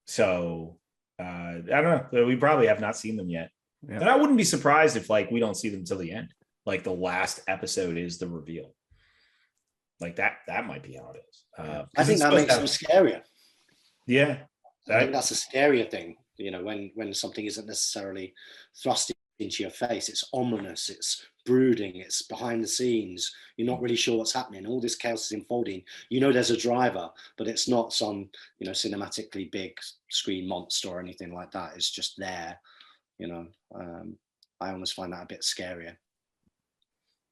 So I don't know. We probably have not seen them yet. Yeah. And I wouldn't be surprised if like we don't see them till the end. Like the last episode is the reveal. Like that might be how it is. I think that makes them scarier. Yeah. I think that's a scarier thing, when something isn't necessarily thrust into your face. It's ominous, it's brooding, it's behind the scenes. You're not really sure what's happening. All this chaos is unfolding. There's a driver, but it's not some, cinematically big screen monster or anything like that. It's just there. I almost find that a bit scarier.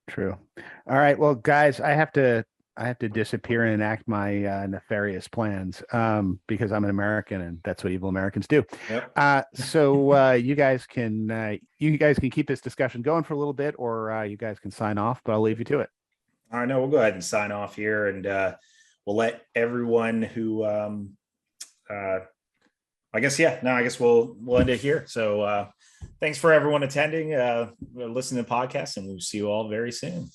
True. All right. Well, guys, I have to disappear and enact my nefarious plans because I'm an American and that's what evil Americans do. Yep. So you guys can keep this discussion going for a little bit, or you guys can sign off, but I'll leave you to it. All right, no, we'll go ahead and sign off here, and we'll let everyone who I guess we'll end it here. So thanks for everyone attending, listening to the podcast, and we'll see you all very soon.